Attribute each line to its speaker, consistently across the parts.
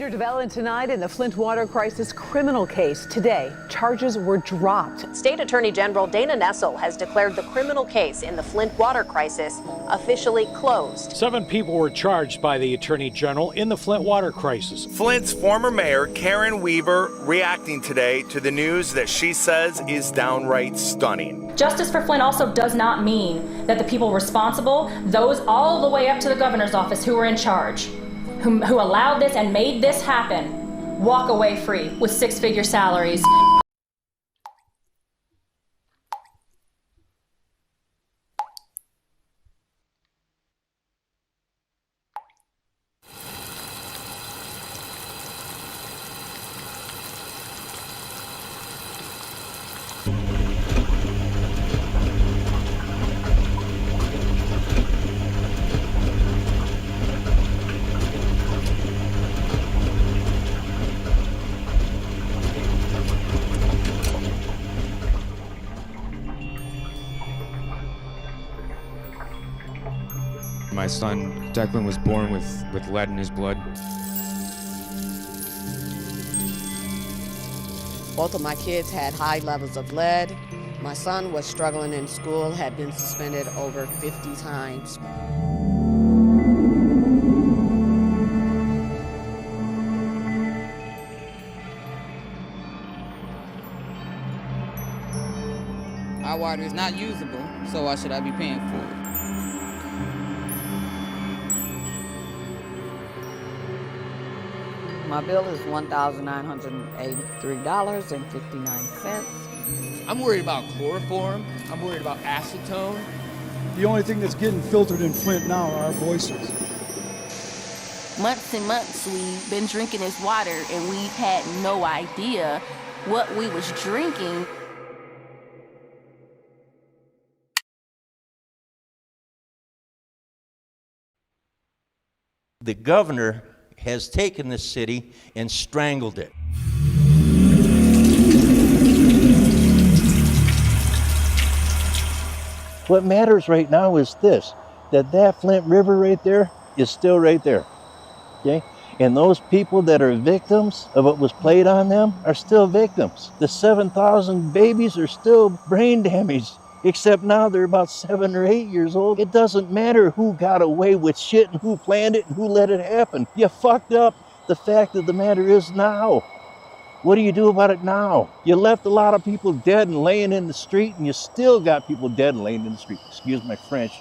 Speaker 1: Major development tonight in the Flint water crisis criminal case. Today, charges were dropped.
Speaker 2: State Attorney General Dana Nessel has declared the criminal case in the Flint water crisis officially closed.
Speaker 3: 7 people were charged by the Attorney General in the Flint water crisis.
Speaker 4: Flint's former mayor, Karen Weaver, reacting today to the news that she says is downright stunning.
Speaker 5: Justice for Flint also does not mean that the people responsible, those all the way up to the governor's office who were in charge, who allowed this and made this happen, walk away free with 6-figure salaries.
Speaker 6: My son, Declan, was born with lead in his blood.
Speaker 7: Both of my kids had high levels of lead. My son was struggling in school, had been suspended over 50 times.
Speaker 8: Our water is not usable, so why should I be paying for it?
Speaker 7: My bill is $1,983.59.
Speaker 8: I'm worried about chloroform. I'm worried about acetone.
Speaker 9: The only thing that's getting filtered in Flint now are our voices.
Speaker 10: Months and months we've been drinking this water and we've had no idea what we was drinking.
Speaker 11: The governor has taken this city and strangled it. What matters right now is this, that Flint River right there is still right there, okay? And those people that are victims of what was played on them are still victims. The 7,000 babies are still brain damaged, except now they're about 7 or 8 years old. It doesn't matter who got away with shit and who planned it and who let it happen. You fucked up. The fact of the matter is now. What do you do about it now? You left a lot of people dead and laying in the street, and you still got people dead and laying in the street. Excuse my French.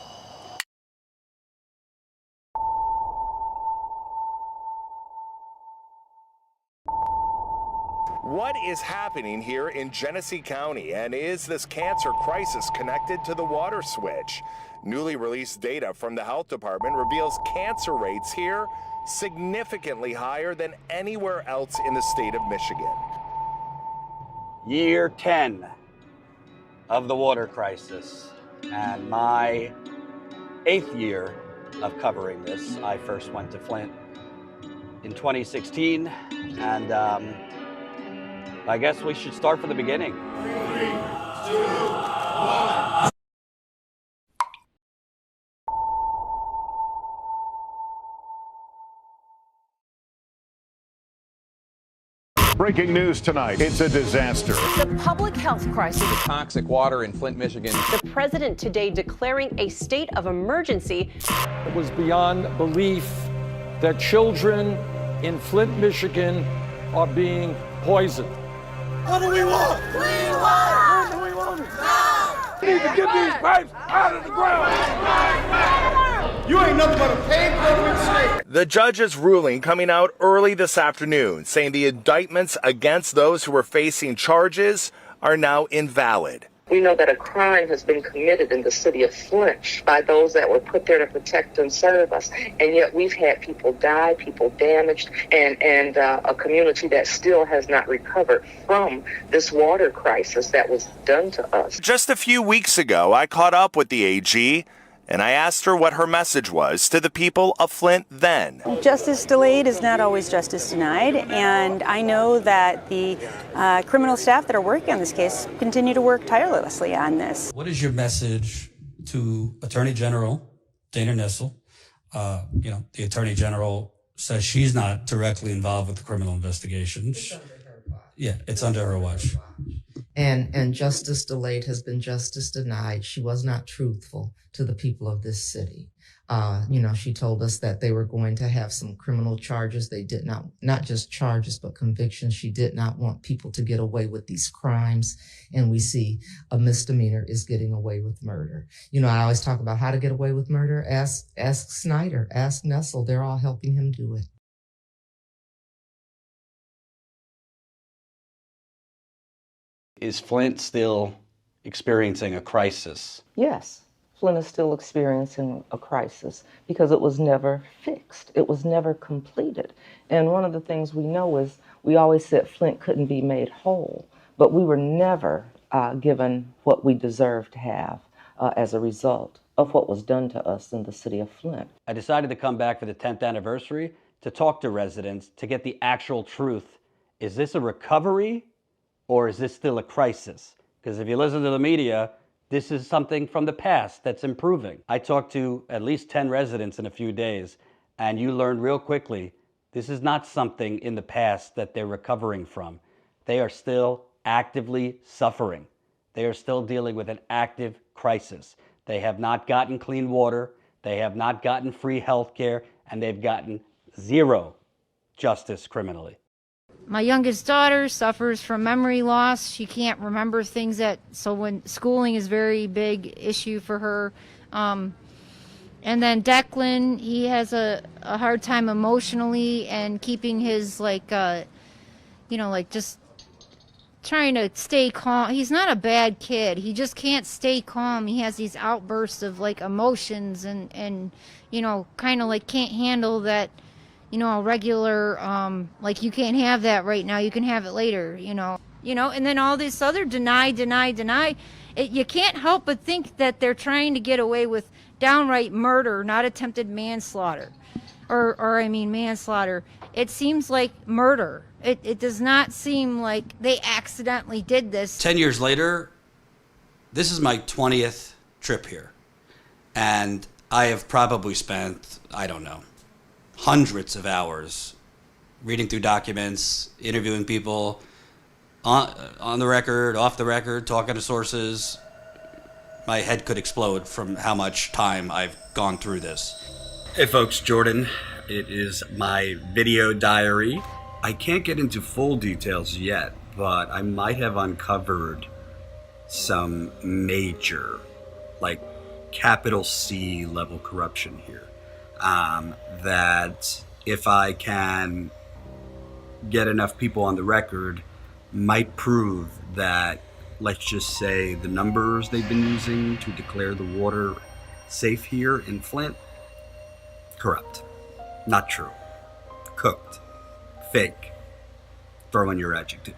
Speaker 4: What is happening here in Genesee County, and is this cancer crisis connected to the water switch? Newly released data from the health department reveals cancer rates here significantly higher than anywhere else in the state of Michigan.
Speaker 12: Year 10 of the water crisis, and my 8th year of covering this. I first went to Flint in 2016, and I guess we should start from the beginning. 3, 2, 1.
Speaker 13: Breaking news tonight. It's a disaster.
Speaker 2: The public health crisis.
Speaker 14: The toxic water in Flint, Michigan.
Speaker 2: The president today declaring a state of emergency.
Speaker 3: It was beyond belief that children in Flint, Michigan are being poisoned.
Speaker 15: What do we want? Clean water!
Speaker 3: What do we want? Now! We need to get these pipes out of the ground!
Speaker 15: You ain't nothing but a paid government state.
Speaker 4: The judge's ruling coming out early this afternoon, saying the indictments against those who were facing charges are now invalid.
Speaker 16: We know that a crime has been committed in the city of Flint by those that were put there to protect and serve us. And yet we've had people die, people damaged, and a community that still has not recovered from this water crisis that was done to us.
Speaker 4: Just a few weeks ago, I caught up with the AG, and I asked her what her message was to the people of Flint then.
Speaker 17: Justice delayed is not always justice denied, and I know that the criminal staff that are working on this case continue to work tirelessly on this.
Speaker 18: What is your message to Attorney General Dana Nessel, the Attorney General says she's not directly involved with the criminal investigation. Yeah, it's under her watch.
Speaker 19: And justice delayed has been justice denied. She was not truthful to the people of this city. She told us that they were going to have some criminal charges. They did not just charges, but convictions. She did not want people to get away with these crimes. And we see a misdemeanor is getting away with murder. I always talk about how to get away with murder. Ask Snyder, ask Nessel. They're all helping him do it.
Speaker 12: Is Flint still experiencing a crisis?
Speaker 20: Yes, Flint is still experiencing a crisis because it was never fixed. It was never completed. And one of the things we know is we always said Flint couldn't be made whole, but we were never given what we deserved to have as a result of what was done to us in the city of Flint.
Speaker 12: I decided to come back for the 10th anniversary to talk to residents to get the actual truth. Is this a recovery? Or is this still a crisis? Because if you listen to the media, this is something from the past that's improving. I talked to at least 10 residents in a few days, and you learn real quickly, this is not something in the past that they're recovering from. They are still actively suffering. They are still dealing with an active crisis. They have not gotten clean water, they have not gotten free health care, and they've gotten zero justice criminally.
Speaker 21: My youngest daughter suffers from memory loss. She can't remember things so when schooling is a very big issue for her. And then Declan, he has a hard time emotionally and keeping his just trying to stay calm. He's not a bad kid. He just can't stay calm. He has these outbursts of emotions and kind of can't handle that. A regular, you can't have that right now, you can have it later, and then all this other deny. You can't help but think that they're trying to get away with downright murder, not attempted manslaughter, or manslaughter. It seems like murder. It does not seem like they accidentally did this.
Speaker 18: 10 years later, this is my 20th trip here, and I have probably spent, I don't know, hundreds of hours reading through documents, interviewing people on the record, off the record, talking to sources. My head could explode from how much time I've gone through this. Hey folks, Jordan. It is my video diary. I can't get into full details yet, but I might have uncovered some major, capital C level corruption here. That if I can get enough people on the record, might prove that, let's just say, the numbers they've been using to declare the water safe here in Flint, corrupt, not true, cooked, fake, throw in your adjective.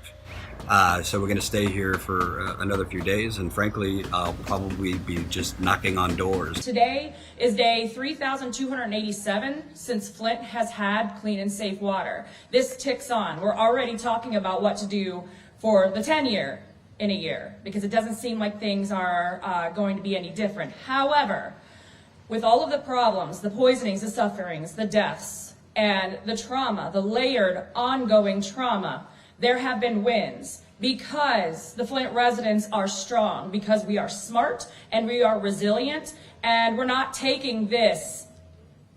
Speaker 18: So we're going to stay here for another few days, and frankly, I'll probably be just knocking on doors.
Speaker 5: Today is day 3,287 since Flint has had clean and safe water. This ticks on. We're already talking about what to do for the 10-year in a year, because it doesn't seem like things are going to be any different. However, with all of the problems, the poisonings, the sufferings, the deaths, and the trauma, the layered ongoing trauma, there have been wins because the Flint residents are strong, because we are smart and we are resilient, and we're not taking this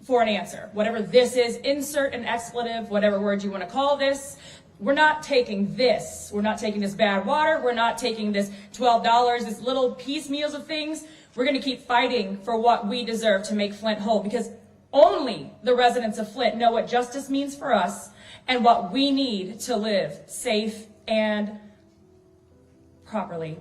Speaker 5: for an answer. Whatever this is, insert an expletive, whatever word you want to call this. We're not taking this. We're not taking this bad water. We're not taking this $12, this little piecemeals of things. We're going to keep fighting for what we deserve to make Flint whole, because only the residents of Flint know what justice means for us and what we need to live safe and properly,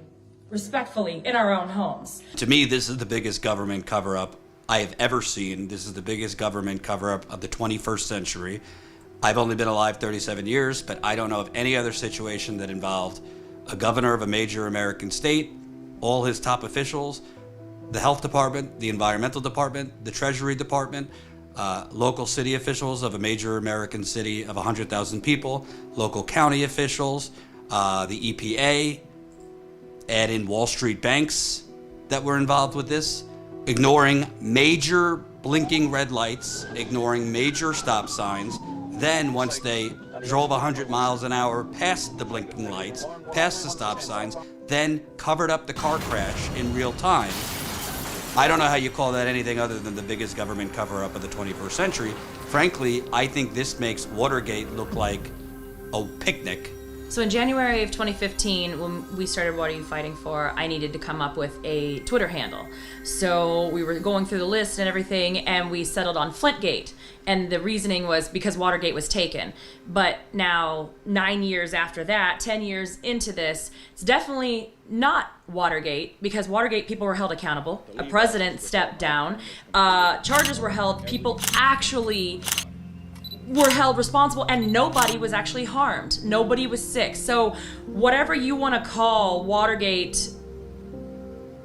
Speaker 5: respectfully in our own homes.
Speaker 18: To me, this is the biggest government cover-up I have ever seen. This is the biggest government cover-up of the 21st century. I've only been alive 37 years, but I don't know of any other situation that involved a governor of a major American state, all his top officials, the health department, the environmental department, the treasury department, local city officials of a major American city of 100,000 people, local county officials, the EPA, add in Wall Street banks that were involved with this, ignoring major blinking red lights, ignoring major stop signs. Then once they drove 100 miles an hour past the blinking lights, past the stop signs, then covered up the car crash in real time. I don't know how you call that anything other than the biggest government cover-up of the 21st century. Frankly, I think this makes Watergate look like a picnic.
Speaker 5: So in January of 2015, when we started What Are You Fighting For, I needed to come up with a Twitter handle. So we were going through the list and everything, and we settled on Flintgate. And the reasoning was because Watergate was taken. But now, 9 years after that, 10 years into this, it's definitely not Watergate, because Watergate, people were held accountable. A president stepped down. Charges were held. People actually were held responsible, and nobody was actually harmed. Nobody was sick. So whatever you want to call Watergate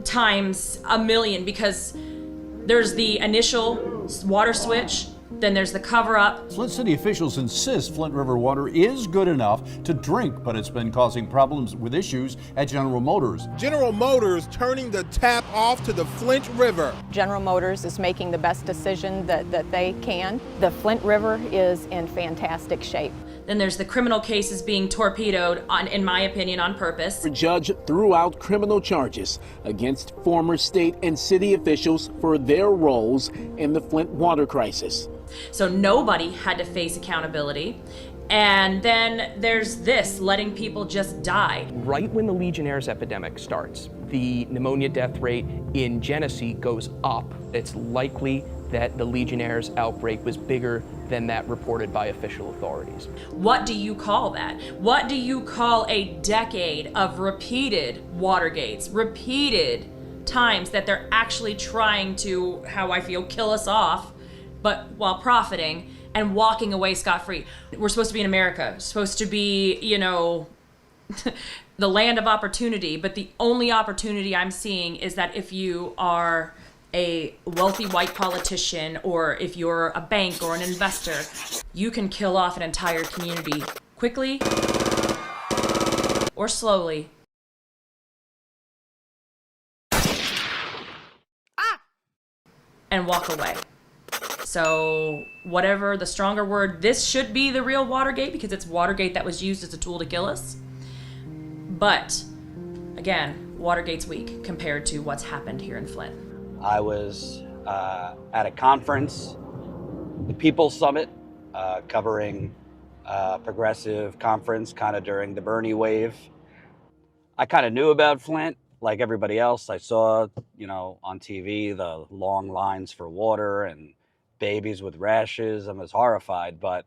Speaker 5: times a million, because there's the initial water switch, then there's the cover-up.
Speaker 1: Flint City officials insist Flint River water is good enough to drink, but it's been causing problems with issues at General Motors.
Speaker 15: General Motors turning the tap off to the Flint River.
Speaker 22: General Motors is making the best decision that they can. The Flint River is in fantastic shape.
Speaker 5: Then there's the criminal cases being torpedoed, in my opinion, on purpose.
Speaker 23: The judge threw out criminal charges against former state and city officials for their roles in the Flint water crisis.
Speaker 5: So nobody had to face accountability. And then there's this, letting people just die.
Speaker 24: Right when the Legionnaires' epidemic starts, the pneumonia death rate in Genesee goes up. It's likely that the Legionnaires' outbreak was bigger than that reported by official authorities.
Speaker 5: What do you call that? What do you call a decade of repeated Watergates, repeated times that they're actually trying to, how I feel, kill us off, but while profiting and walking away scot-free? We're supposed to be in America, supposed to be, you know, the land of opportunity, but the only opportunity I'm seeing is that if you are a wealthy white politician, or if you're a bank or an investor, you can kill off an entire community quickly or slowly. And walk away. So whatever the stronger word, this should be the real Watergate, because it's Watergate that was used as a tool to kill us. But again, Watergate's weak compared to what's happened here in Flint.
Speaker 12: I was at a conference, the People's Summit, covering progressive conference kind of during the Bernie wave. I kind of knew about Flint like everybody else. I saw, you know, on TV the long lines for water and babies with rashes. I was horrified, but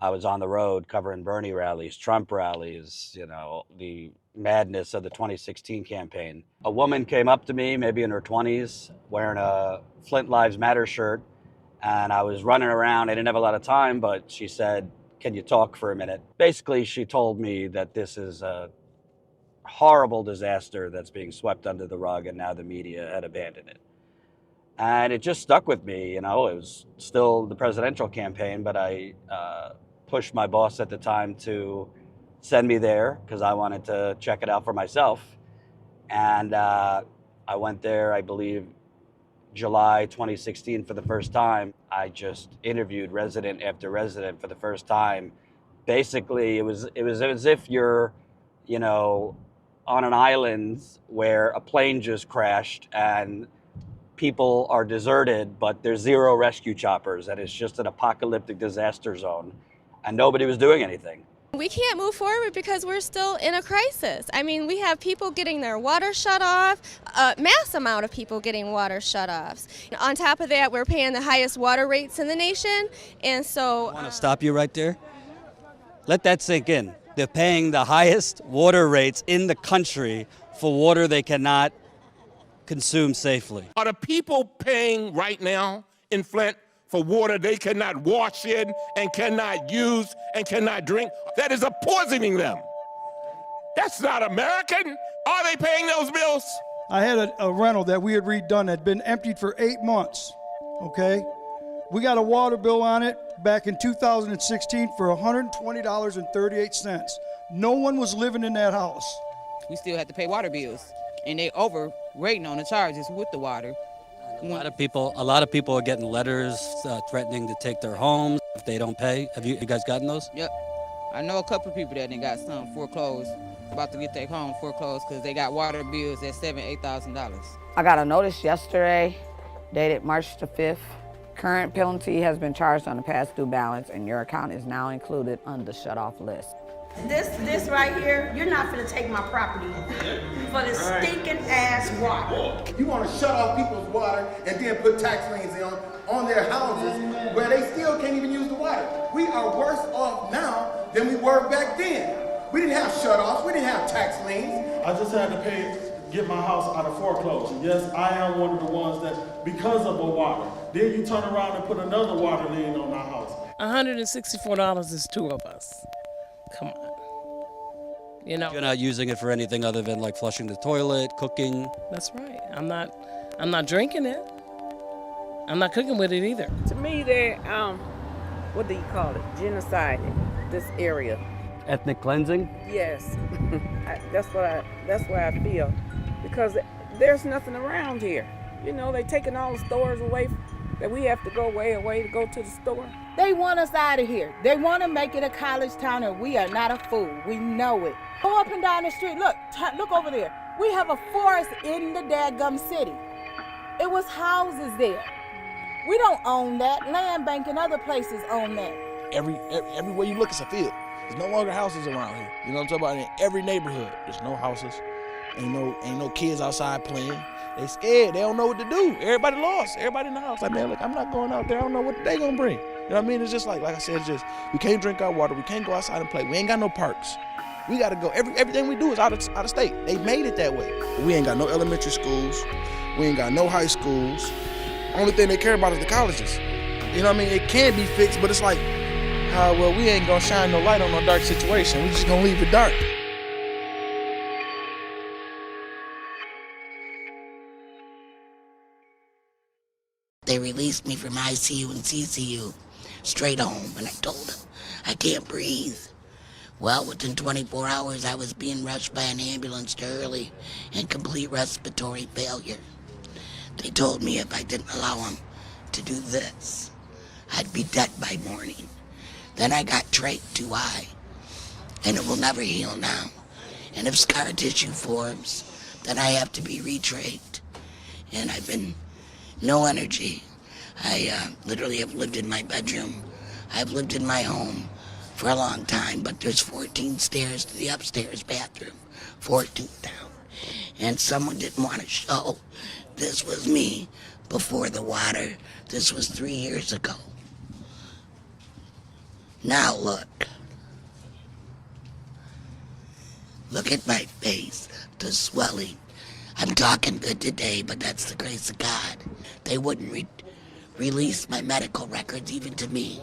Speaker 12: I was on the road covering Bernie rallies, Trump rallies, you know, the madness of the 2016 campaign. A woman came up to me, maybe in her 20s, wearing a Flint Lives Matter shirt, and I was running around. I didn't have a lot of time, but she said, "Can you talk for a minute?" Basically, she told me that this is a horrible disaster that's being swept under the rug, and now the media had abandoned it. And it just stuck with me. You know, it was still the presidential campaign, but I pushed my boss at the time to send me there because I wanted to check it out for myself. And I went there, I believe, July 2016 for the first time. I just interviewed resident after resident for the first time. Basically, it was as if you're, you know, on an island where a plane just crashed and people are deserted, but there's zero rescue choppers, and it's just an apocalyptic disaster zone, and nobody was doing anything.
Speaker 25: We can't move forward because we're still in a crisis. I mean, we have people getting their water shut off, a mass amount of people getting water shut offs. On top of that, we're paying the highest water rates in the nation, and so...
Speaker 18: I want to stop you right there. Let that sink in. They're paying the highest water rates in the country for water they cannot consume safely.
Speaker 15: Are the people paying right now in Flint for water they cannot wash in and cannot use and cannot drink? That is poisoning them. That's not American. Are they paying those bills?
Speaker 9: I had a rental that we had redone that had been emptied for 8 months, okay? We got a water bill on it back in 2016 for $120.38. No one was living in that house.
Speaker 8: We still have to pay water bills, and they overrating on the charges with the water.
Speaker 18: A lot of people are getting letters threatening to take their homes if they don't pay. Have you guys gotten those?
Speaker 8: Yep. I know a couple of people that done got some foreclosed, about to get their home foreclosed because they got water bills at $7,000, $8,000.
Speaker 6: I got a notice yesterday, dated March the 5th. Current penalty has been charged on the past due balance, and your account is now included on the shut-off list.
Speaker 7: This right here, you're not gonna take my property for the stinking ass water.
Speaker 10: You want to shut off people's water and then put tax liens on their houses where they still can't even use the water. We are worse off now than we were back then. We didn't have shut-offs, we didn't have tax liens.
Speaker 11: I just had to get my house out of foreclosure. Yes, I am one of the ones that, because of the water, then you turn around and put another water lien on our house.
Speaker 13: $164 is two of us. Come on. You know.
Speaker 18: You're not using it for anything other than like flushing the toilet, cooking.
Speaker 13: That's right. I'm not drinking it. I'm not cooking with it either.
Speaker 26: To me, they're what do you call it? Genociding this area.
Speaker 18: Ethnic cleansing?
Speaker 26: Yes, that's what I feel, because there's nothing around here. You know, they taking all the stores away that we have to go way away to go to the store.
Speaker 27: They want us out of here. They want to make it a college town, and we are not a fool. We know it. Go up and down the street. Look over there. We have a forest in the dadgum city. It was houses there. We don't own that. Land Bank and other places own that.
Speaker 28: Everywhere you look, it's a field. There's no longer houses around here. You know what I'm talking about? In every neighborhood, there's no houses. Ain't no kids outside playing. They scared. They don't know what to do. Everybody lost. Everybody in the house. Like, man, look, I'm not going out there. I don't know what they gonna bring. You know what I mean? It's just like I said, it's just we can't drink our water. We can't go outside and play. We ain't got no parks. We gotta go. Everything we do is out of state. They made it that way. We ain't got no elementary schools. We ain't got no high schools. Only thing they care about is the colleges. You know what I mean? It can be fixed, but it's like, well, we ain't gonna shine no light on no dark situation. We just gonna leave it dark.
Speaker 29: They released me from ICU and CCU straight home, and I told them I can't breathe. Well, within 24 hours, I was being rushed by an ambulance to early and complete respiratory failure. They told me if I didn't allow them to do this, I'd be dead by morning. Then I got trach too high, and it will never heal now. And if scar tissue forms, then I have to be retrached. And I've been no energy. I literally have lived in my bedroom. I've lived in my home for a long time, but there's 14 stairs to the upstairs bathroom, 14 down. And someone didn't want to show this was me before the water. This was 3 years ago. Now look. Look at my face, the swelling. I'm talking good today, but that's the grace of God. They wouldn't release my medical records even to me.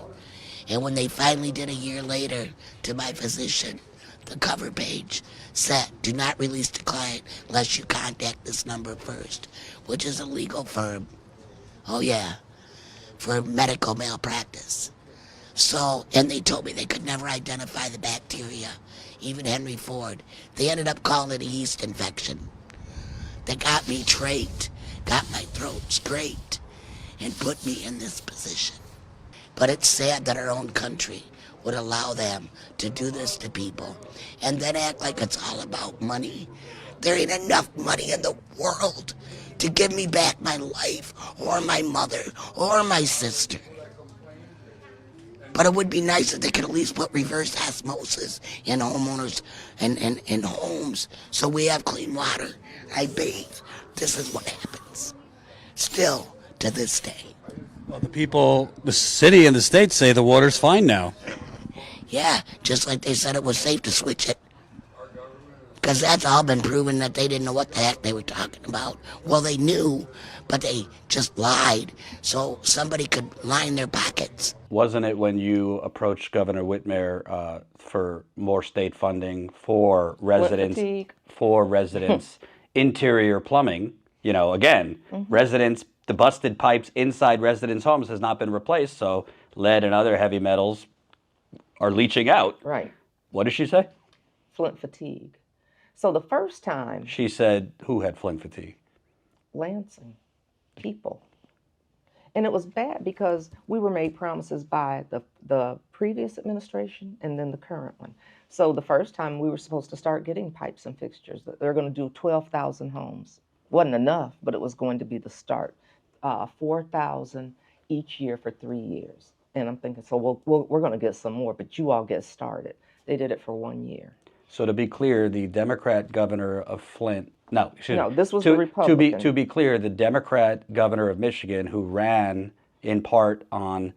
Speaker 29: And when they finally did a year later to my physician, the cover page said, do not release the client unless you contact this number first, which is a legal firm. Oh yeah, for medical malpractice. So, and they told me they could never identify the bacteria, even Henry Ford. They ended up calling it a yeast infection. They got me trached, got my throat scraped, and put me in this position. But it's sad that our own country would allow them to do this to people and then act like it's all about money. There ain't enough money in the world to give me back my life or my mother or my sister. But it would be nice if they could at least put reverse osmosis in homeowners and homes so we have clean water. I bathe. This is what happens. Still to this day.
Speaker 18: Well, the people, the city and the state say the water's fine now.
Speaker 29: Yeah, just like they said it was safe to switch it. Because that's all been proven that they didn't know what the heck they were talking about. Well, they knew, but they just lied so somebody could line their pockets.
Speaker 12: Wasn't it when you approached Governor Whitmer for more state funding for residents, interior plumbing? You know, again, residents, the busted pipes inside residents' homes has not been replaced, so lead and other heavy metals are leaching out.
Speaker 20: Right.
Speaker 12: What did she say?
Speaker 20: Flint fatigue. So the first time...
Speaker 12: She said, who had Flint fatigue?
Speaker 20: Lansing. People. And it was bad because we were made promises by the previous administration and then the current one. So the first time we were supposed to start getting pipes and fixtures. They're going to do 12,000 homes. Wasn't enough, but it was going to be the start. 4,000 each year for 3 years. And I'm thinking, so we're going to get some more, but you all get started. They did it for 1 year.
Speaker 18: So to be clear, the Democrat governor of Flint,
Speaker 20: this was the Republican.
Speaker 18: To be clear, the Democrat governor of Michigan, who ran in part on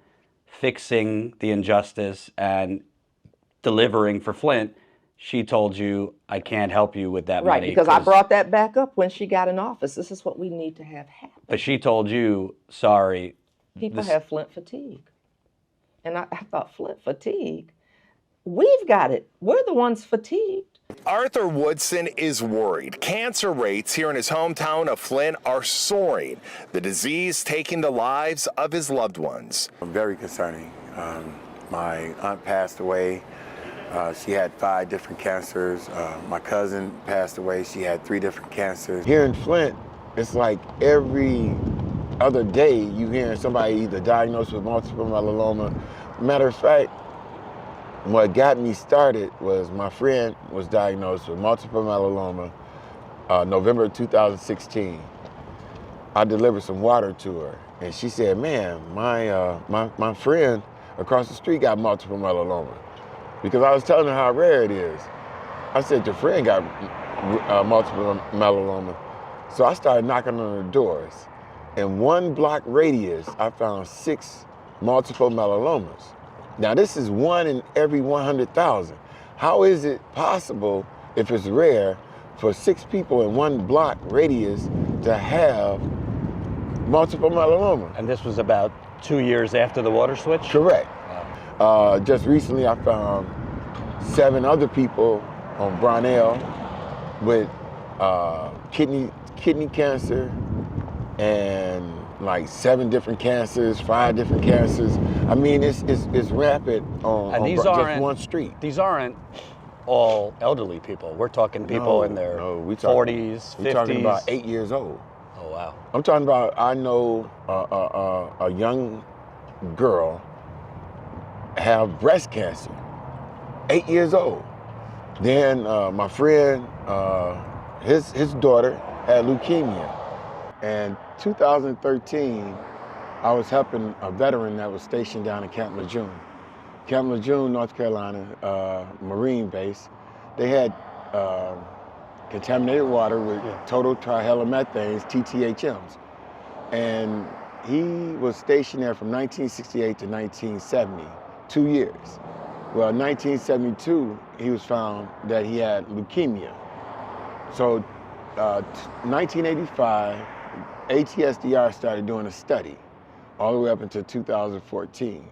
Speaker 18: fixing the injustice and delivering for Flint, she told you, I can't help you with that money.
Speaker 20: Right, because I brought that back up when she got in office. This is what we need to have happen.
Speaker 18: But she told you, sorry.
Speaker 20: People have Flint fatigue. And I thought, Flint fatigue? We've got it. We're the ones fatigued.
Speaker 1: Arthur Woodson is worried. Cancer rates here in his hometown of Flint are soaring. The disease taking the lives of his loved ones.
Speaker 2: Very concerning. My aunt passed away. She had 5 different cancers. My cousin passed away. She had 3 different cancers. Here in Flint, it's like every other day you hearing somebody either diagnosed with multiple myeloma. Matter of fact, what got me started was my friend was diagnosed with multiple myeloma November 2016. I delivered some water to her, and she said, man, my friend across the street got multiple myeloma. Because I was telling her how rare it is. I said, your friend got multiple myeloma. So I started knocking on the doors. In 1 block radius, I found 6 multiple myellomas. Now this is 1 in every 100,000. How is it possible, if it's rare, for 6 people in 1 block radius to have multiple myeloma?
Speaker 12: And this was about 2 years after the water switch?
Speaker 2: Correct. Just recently I found 7 other people on Brownell with kidney cancer and like 7 different cancers, 5 different cancers. I mean, it's rapid on just one street.
Speaker 12: These aren't all elderly people. We're talking people in their 40s, 50s.
Speaker 2: We're talking about 8 years old.
Speaker 12: Oh, wow.
Speaker 2: I'm talking about, I know a young girl have breast cancer, 8 years old. Then my friend, his daughter had leukemia. And 2013, I was helping a veteran that was stationed down in Camp Lejeune. Camp Lejeune, North Carolina, Marine base. They had contaminated water with total trihallomethanes, TTHMs. And he was stationed there from 1968 to 1970, 2 years. Well, in 1972, he was found that he had leukemia. So 1985, ATSDR started doing a study all the way up until 2014.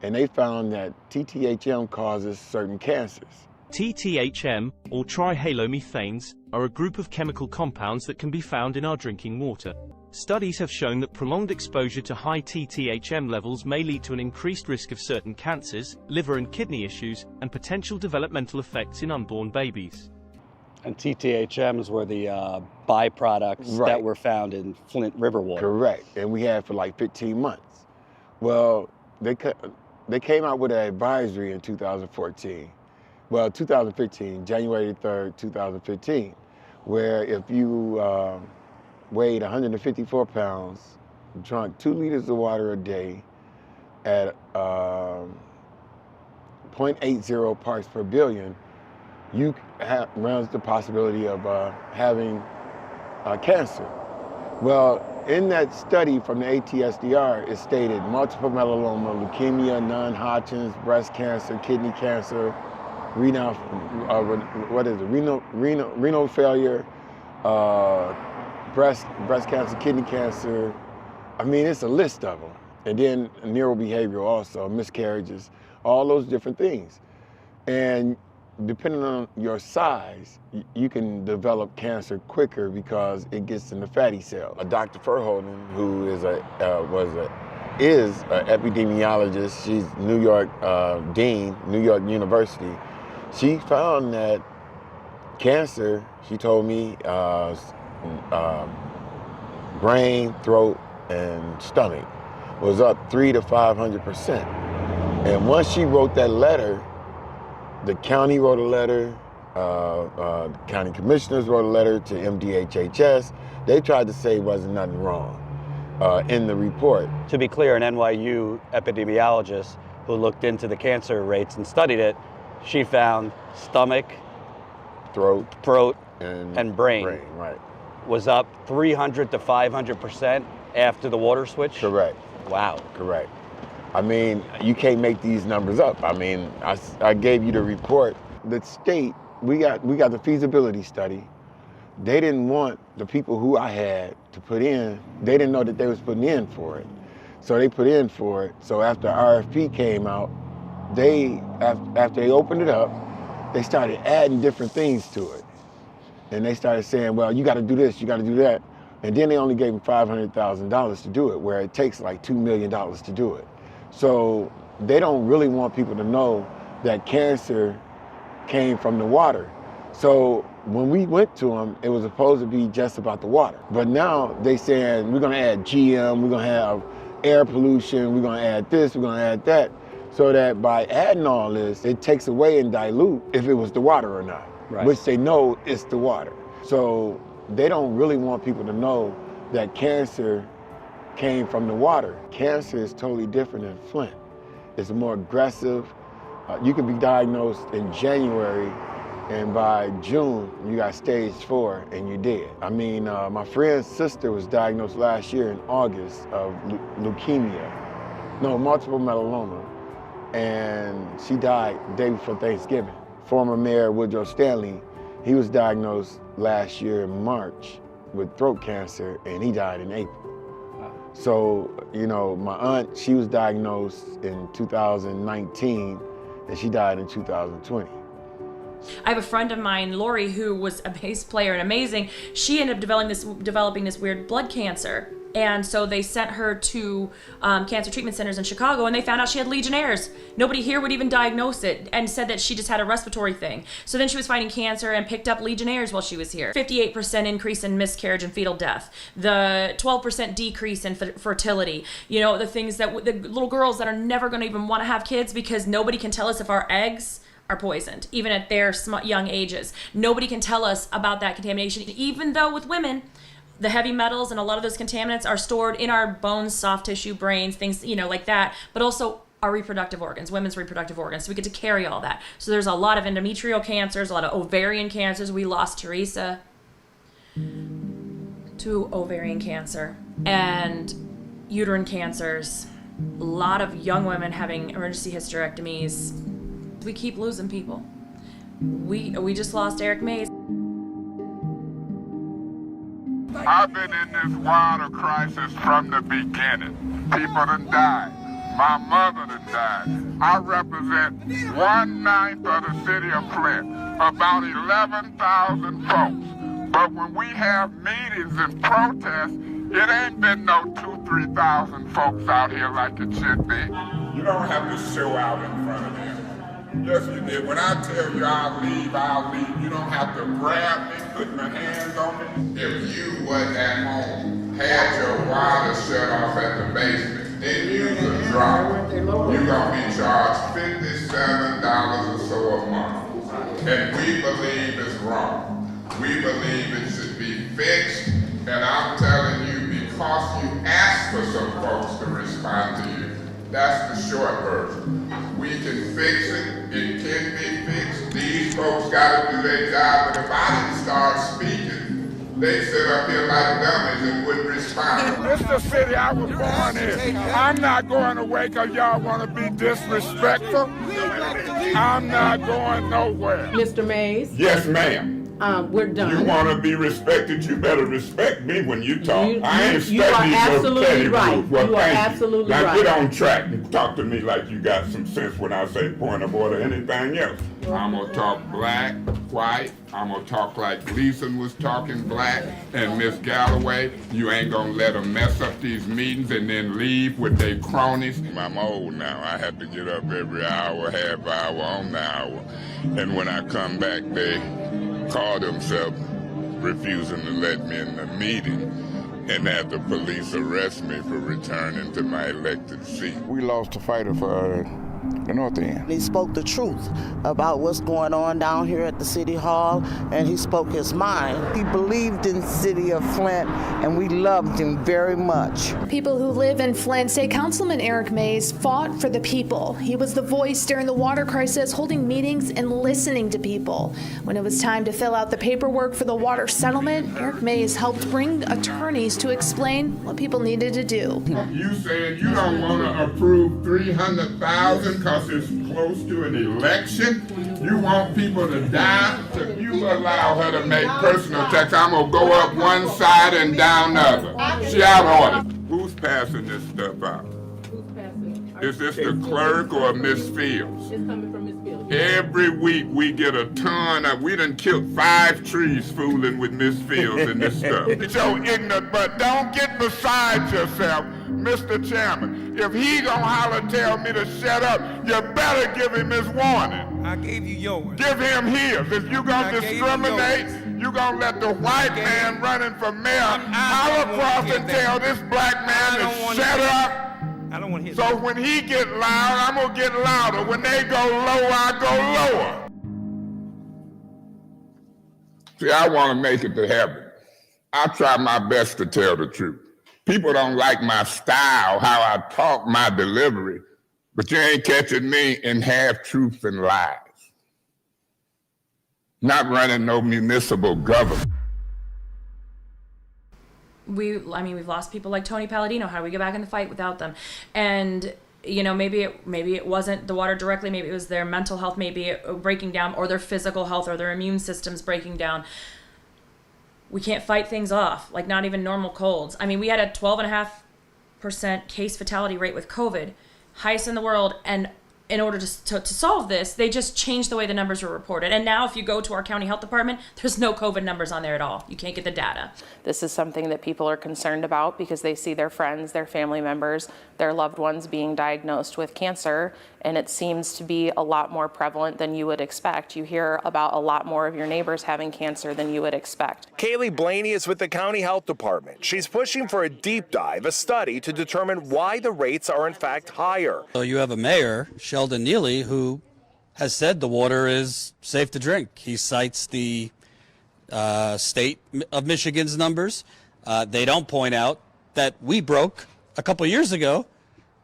Speaker 2: And they found that TTHM causes certain cancers.
Speaker 3: TTHM, or trihalomethanes, are a group of chemical compounds that can be found in our drinking water. Studies have shown that prolonged exposure to high TTHM levels may lead to an increased risk of certain cancers, liver and kidney issues, and potential developmental effects in unborn babies.
Speaker 12: And TTHMs were the byproducts that were found in Flint River water.
Speaker 2: Correct, and we had for like 15 months. Well, they came out with an advisory in 2014. Well, 2015, January 3rd, 2015, where if you weighed 154 pounds, drank 2 liters of water a day at 0.80 parts per billion, you runs the possibility of having cancer. Well, in that study from the ATSDR, it stated multiple myeloma, leukemia, non-Hodgkin's, breast cancer, kidney cancer, renal failure, breast cancer, kidney cancer. I mean, it's a list of them. And then neurobehavioral also, miscarriages, all those different things. And depending on your size, you can develop cancer quicker because it gets in the fatty cell. Dr. Verhoeven, who is an epidemiologist, she's New York Dean, New York University. She found that cancer, she told me, brain, throat, and stomach was up 300 to 500%. And once she wrote that letter, the county wrote a letter, the county commissioners wrote a letter to MDHHS. They tried to say wasn't nothing wrong in the report.
Speaker 12: To be clear, an NYU epidemiologist who looked into the cancer rates and studied it, she found stomach, throat, and brain
Speaker 2: right.
Speaker 12: was up 300 to 500% after the water switch?
Speaker 2: Correct.
Speaker 12: Wow.
Speaker 2: Correct. I mean, you can't make these numbers up. I mean, I gave you the report. The state, we got the feasibility study. They didn't want the people who I had to put in, they didn't know that they was putting in for it. So they put in for it. So after RFP came out, after they opened it up, they started adding different things to it. And they started saying, well, you got to do this, you got to do that. And then they only gave them $500,000 to do it, where it takes like $2 million to do it. So they don't really want people to know that cancer came from the water. So when we went to them, it was supposed to be just about the water. But now they saying, we're gonna add GM, we're gonna have air pollution, we're gonna add this, we're gonna add that. So that by adding all this, it takes away and dilute if it was the water or not, which they know it's the water. So they don't really want people to know that cancer came from the water. Cancer is totally different than Flint. It's more aggressive. You could be diagnosed in January, and by June, you got stage 4 and you're dead. I mean, my friend's sister was diagnosed last year in August of multiple myeloma, and she died the day before Thanksgiving. Former Mayor Woodrow Stanley, he was diagnosed last year in March with throat cancer, and he died in April. So, you know, my aunt, she was diagnosed in 2019, and she died in 2020.
Speaker 5: I have a friend of mine, Lori, who was a bass player and amazing. She ended up developing this weird blood cancer. And so they sent her to cancer treatment centers in Chicago, and they found out she had Legionnaires. Nobody here would even diagnose it, and said that she just had a respiratory thing. So then she was fighting cancer and picked up Legionnaires while she was here. 58% increase in miscarriage and fetal death. The 12% decrease in fertility. You know, the things that the little girls that are never going to even want to have kids because nobody can tell us if our eggs are poisoned, even at their young ages. Nobody can tell us about that contamination, even though with women, the heavy metals and a lot of those contaminants are stored in our bones, soft tissue, brains, things, you know, like that, but also our reproductive organs, women's reproductive organs. So we get to carry all that. So there's a lot of endometrial cancers, a lot of ovarian cancers. We lost Teresa to ovarian cancer and uterine cancers. A lot of young women having emergency hysterectomies. We keep losing people. We just lost Eric Mays.
Speaker 4: I've been in this water crisis from the beginning. People done died. My mother done died. I represent 1/9 of the city of Flint, about 11,000 folks. But when we have meetings and protests, it ain't been no 2,000-3,000 folks out here like it should be. You don't have to show out in front of them. Yes, you did. When I tell you I'll leave, I'll leave. You don't have to grab me, put my hands on me. If you was at home, had your water shut off at the basement, then use a drop, you're gonna be charged $57 or so a month. And we believe it's wrong. We believe it should be fixed. And I'm telling you, because you asked for some folks to respond to you, that's the short version. We can fix it. It can be fixed. These folks got to do their job. But if I didn't start speaking, they sit up here like dummies and wouldn't respond. This is the city I was born in. I'm not going away because y'all want to be disrespectful. I'm not going nowhere.
Speaker 14: Mr. Mays?
Speaker 4: Yes, ma'am.
Speaker 14: We're done.
Speaker 4: You want to be respected, you better respect me when you talk. I ain't
Speaker 14: you are absolutely right.
Speaker 4: Well,
Speaker 14: you are absolutely
Speaker 4: now
Speaker 14: right.
Speaker 4: Get on track and talk to me like you got some sense when I say point of order, anything else. I'm going to talk black, white. I'm going to talk like Gleason was talking black. And Miss Galloway, you ain't going to let them mess up these meetings and then leave with their cronies. I'm old now. I have to get up every hour, half hour, on the hour. And when I come back, they call themselves refusing to let me in the meeting. and had the police arrest me for returning to my elected seat.
Speaker 10: We lost a fighter for the North End.
Speaker 15: He spoke the truth about what's going on down here at the City Hall, and he spoke his mind. He believed in the city of Flint, and we loved him very much.
Speaker 16: People who live in Flint say Councilman Eric Mays fought for the people. He was the voice during the water crisis, holding meetings and listening to people. When it was time to fill out the paperwork for the water settlement, Eric Mays helped bring attorneys to explain what people needed to do.
Speaker 4: You said you don't want to approve 300,000 because it's close to an election. You want people to die. If you allow her to make personal attacks, I'm going to go up one side and down the other. She out of order. Who's passing this stuff out? Is this the clerk or Miss Fields?
Speaker 14: It's coming from Miss Fields.
Speaker 4: Every week we get a ton of, we done killed 5 trees fooling with Miss Fields and this stuff. It's so ignorant, but don't get beside yourself, Mr. Chairman. If he gonna holler tell me to shut up, you better give him his warning.
Speaker 17: I gave you yours.
Speaker 4: Give him his. If you gonna discriminate, you gonna let the white man running for mayor holler across and tell this black man to shut up.
Speaker 17: I don't want to hear
Speaker 4: So when he get loud, I'm gonna get louder. When they go low, I go lower. See, I want to make it to heaven. I try my best to tell the truth. People don't like my style, how I talk, my delivery, but you ain't catching me in half-truths and lies. Not running no municipal government.
Speaker 5: We've lost people like Tony Palladino. How do we get back in the fight without them? And maybe it wasn't the water directly. Maybe it was their mental health, maybe it breaking down, or their physical health, or their immune systems breaking down. We can't fight things off, like not even normal colds. We had a 12.5% case fatality rate with COVID, highest in the world, and in order to solve this, they just changed the way the numbers were reported. And now if you go to our county health department, there's no COVID numbers on there at all. You can't get the data.
Speaker 19: This is something that people are concerned about because they see their friends, their family members, their loved ones being diagnosed with cancer, and it seems to be a lot more prevalent than you would expect. You hear about a lot more of your neighbors having cancer than you would expect.
Speaker 1: Kaylee Blaney is with the county health department. She's pushing for a deep dive, a study to determine why the rates are in fact higher.
Speaker 18: So you have a mayor, Sheldon Neely, who has said the water is safe to drink. He cites the state of Michigan's numbers. They don't point out that we broke a couple years ago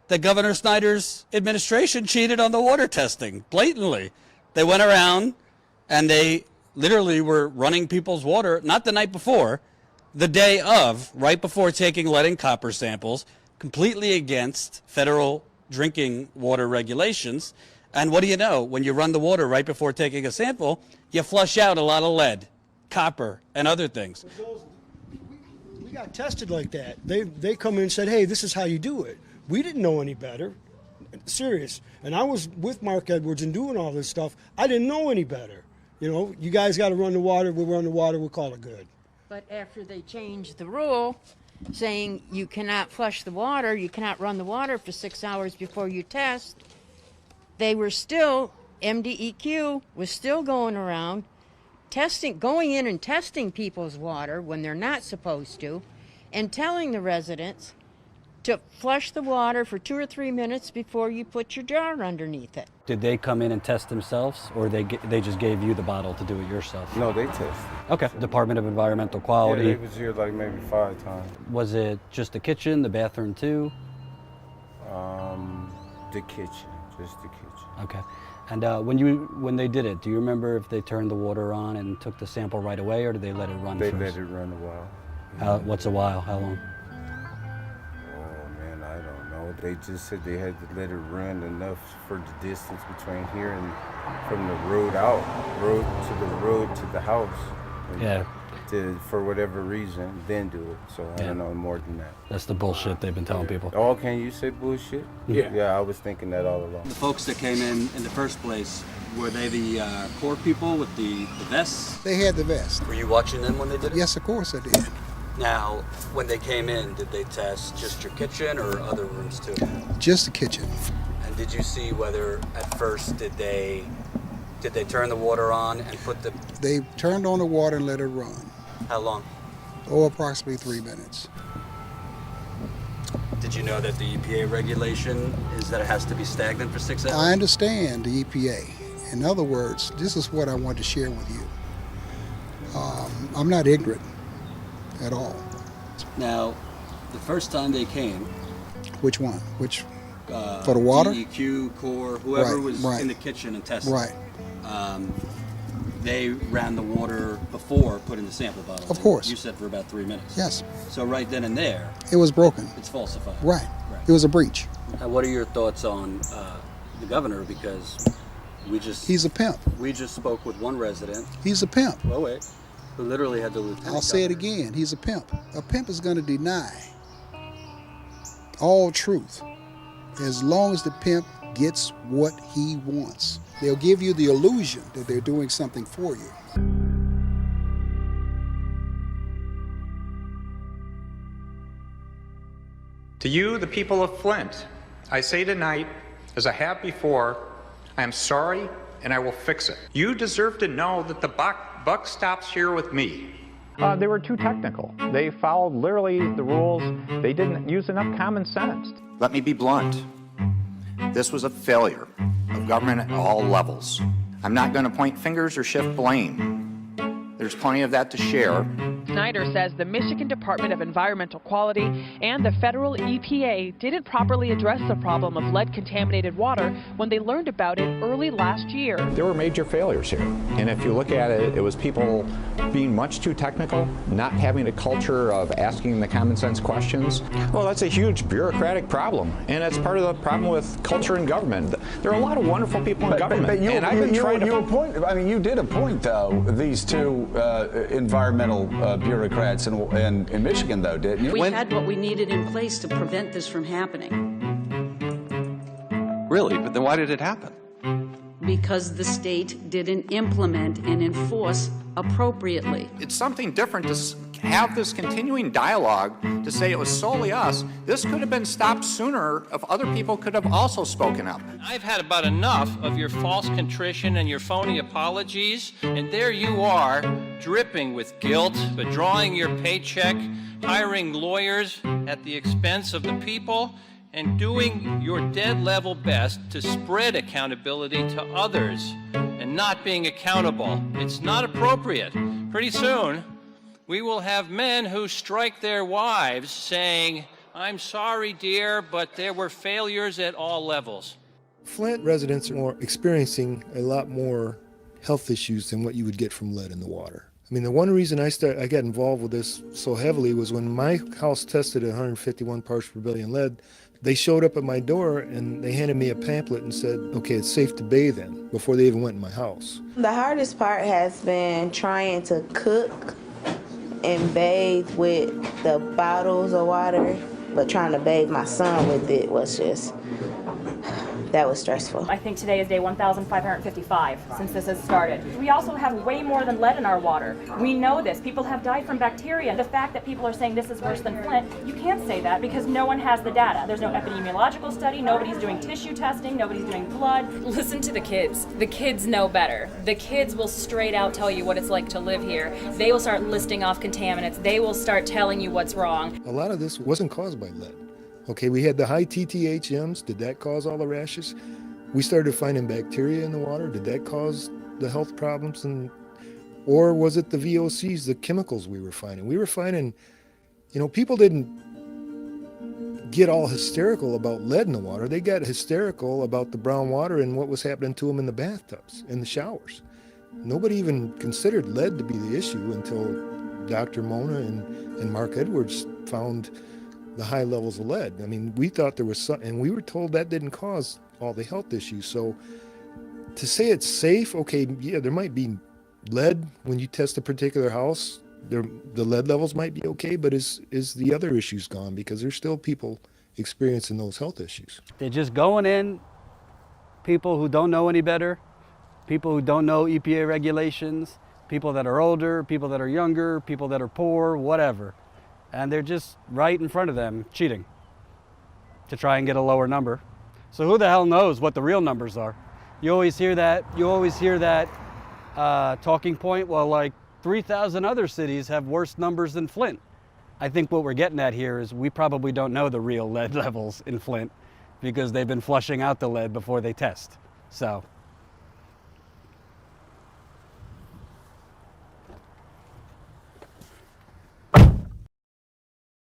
Speaker 18: that Governor Snyder's administration cheated on the water testing blatantly. They went around and they literally were running people's water, not the night before, the day of, right before taking lead and copper samples, completely against federal drinking water regulations. And what do you know? When you run the water right before taking a sample, you flush out a lot of lead, copper, and other things.
Speaker 9: We got tested like that. They come in and said, hey, this is how you do it. We didn't know any better. Serious. And I was with Mark Edwards and doing all this stuff. I didn't know any better. You guys got to run the water. We'll run the water. We'll call it good.
Speaker 14: But after they changed the rule, saying you cannot flush the water, you cannot run the water for 6 hours before you test, they were still, MDEQ was still going around going in and testing people's water when they're not supposed to, and telling the residents to flush the water for 2 or 3 minutes before you put your jar underneath it.
Speaker 12: Did they come in and test themselves, or they just gave you the bottle to do it yourself?
Speaker 2: No, they tested.
Speaker 12: Okay. Department of Environmental Quality.
Speaker 2: Yeah, they was here like maybe 5 times.
Speaker 12: Was it just the kitchen, the bathroom too?
Speaker 2: The kitchen, just the kitchen.
Speaker 12: Okay. And when they did it, do you remember if they turned the water on and took the sample right away, or did they let it run
Speaker 2: They
Speaker 12: first?
Speaker 2: let it run a while.
Speaker 12: What's a while? How long?
Speaker 2: I don't know. They just said they had to let it run enough for the distance between here and from the road to the house.
Speaker 12: Yeah.
Speaker 2: For whatever reason, then do it. So I don't know more than that.
Speaker 12: That's the bullshit they've been telling people.
Speaker 2: Oh, can you say bullshit? Yeah, I was thinking that all along.
Speaker 18: The folks that came in the first place, were they the core people with the vests?
Speaker 21: They had the vest.
Speaker 18: Were you watching them when they did it?
Speaker 21: Yes, of course I did.
Speaker 18: Now, when they came in, did they test just your kitchen or other rooms too?
Speaker 21: Just the kitchen.
Speaker 18: And did you see whether at first did they turn the water on and put the...
Speaker 21: They turned on the water and let it run.
Speaker 18: How long?
Speaker 21: Oh, approximately 3 minutes.
Speaker 18: Did you know that the EPA regulation is that it has to be stagnant for 6 hours?
Speaker 21: I understand the EPA. In other words, this is what I want to share with you. I'm not ignorant at all.
Speaker 18: Now, the first time they came,
Speaker 21: Which one? Which for the water?
Speaker 18: DEQ, Corps, whoever
Speaker 21: Right,
Speaker 18: was
Speaker 21: right.
Speaker 18: in the kitchen and testing.
Speaker 21: Right.
Speaker 18: They ran the water before putting the sample bottles
Speaker 21: Of
Speaker 18: in.
Speaker 21: course.
Speaker 18: You said for about 3 minutes.
Speaker 21: Yes.
Speaker 18: So right then and there,
Speaker 21: It was broken.
Speaker 18: it's falsified.
Speaker 21: Right. It was a breach.
Speaker 18: What are your thoughts on the governor? Because
Speaker 21: He's a pimp.
Speaker 18: we just spoke with one resident.
Speaker 21: He's a pimp.
Speaker 18: Well, wait, who literally had the lieutenant.
Speaker 21: I'll say it again. He's a pimp. A pimp is going to deny all truth as long as the pimp gets what he wants. They'll give you the illusion that they're doing something for you.
Speaker 6: To you, the people of Flint, I say tonight, as I have before, I am sorry and I will fix it. You deserve to know that the buck stops here with me.
Speaker 7: They were too technical. They followed literally the rules. They didn't use enough common sense.
Speaker 8: Let me be blunt. This was a failure of government at all levels. I'm not going to point fingers or shift blame. There's plenty of that to share.
Speaker 11: Snyder says the Michigan Department of Environmental Quality and the federal EPA didn't properly address the problem of lead-contaminated water when they learned about it early last year.
Speaker 7: There were major failures here. And if you look at it, it was people being much too technical, not having a culture of asking the common sense questions. Well, that's a huge bureaucratic problem. And it's part of the problem with culture in government. There are a lot of wonderful people in government.
Speaker 17: But you,
Speaker 7: and I've been trying to...
Speaker 17: you did appoint, though, these two environmental bureaucrats in Michigan, though, didn't you?
Speaker 22: We had what we needed in place to prevent this from happening.
Speaker 23: Really? But then why did it happen?
Speaker 22: Because the state didn't implement and enforce appropriately.
Speaker 8: It's something different to have this continuing dialogue to say it was solely us. This could have been stopped sooner if other people could have also spoken up.
Speaker 24: I've had about enough of your false contrition and your phony apologies, and there you are, dripping with guilt, withdrawing your paycheck, hiring lawyers at the expense of the people, and doing your dead level best to spread accountability to others and not being accountable. It's not appropriate. Pretty soon, we will have men who strike their wives saying, "I'm sorry, dear, but there were failures at all levels."
Speaker 25: Flint residents are experiencing a lot more health issues than what you would get from lead in the water. I mean, the one reason I got involved with this so heavily was when my house tested at 151 parts per billion lead. They showed up at my door and they handed me a pamphlet and said, okay, it's safe to bathe in, before they even went in my house.
Speaker 30: The hardest part has been trying to cook and bathe with the bottles of water, but trying to bathe my son with it was just, that was stressful.
Speaker 5: I think today is day 1,555 since this has started. We also have way more than lead in our water. We know this. People have died from bacteria. The fact that people are saying this is worse than Flint, you can't say that because no one has the data. There's no epidemiological study. Nobody's doing tissue testing. Nobody's doing blood. Listen to the kids. The kids know better. The kids will straight out tell you what it's like to live here. They will start listing off contaminants. They will start telling you what's wrong.
Speaker 25: A lot of this wasn't caused by lead. Okay, we had the high TTHMs. Did that cause all the rashes? We started finding bacteria in the water. Did that cause the health problems? Or was it the VOCs, the chemicals we were finding? We were finding, people didn't get all hysterical about lead in the water. They got hysterical about the brown water and what was happening to them in the bathtubs, in the showers. Nobody even considered lead to be the issue until Dr. Mona and Mark Edwards found the high levels of lead. I mean, we thought there was some, and we were told that didn't cause all the health issues. So to say it's safe, okay, yeah, there might be lead when you test a particular house. The lead levels might be okay, but is the other issues gone? Because there's still people experiencing those health issues.
Speaker 31: They're just going in, people who don't know any better, people who don't know EPA regulations, people that are older, people that are younger, people that are poor, whatever. And they're just right in front of them cheating to try and get a lower number. So who the hell knows what the real numbers are? You always hear that talking point, well, like 3,000 other cities have worse numbers than Flint. I think what we're getting at here is we probably don't know the real lead levels in Flint because they've been flushing out the lead before they test. So.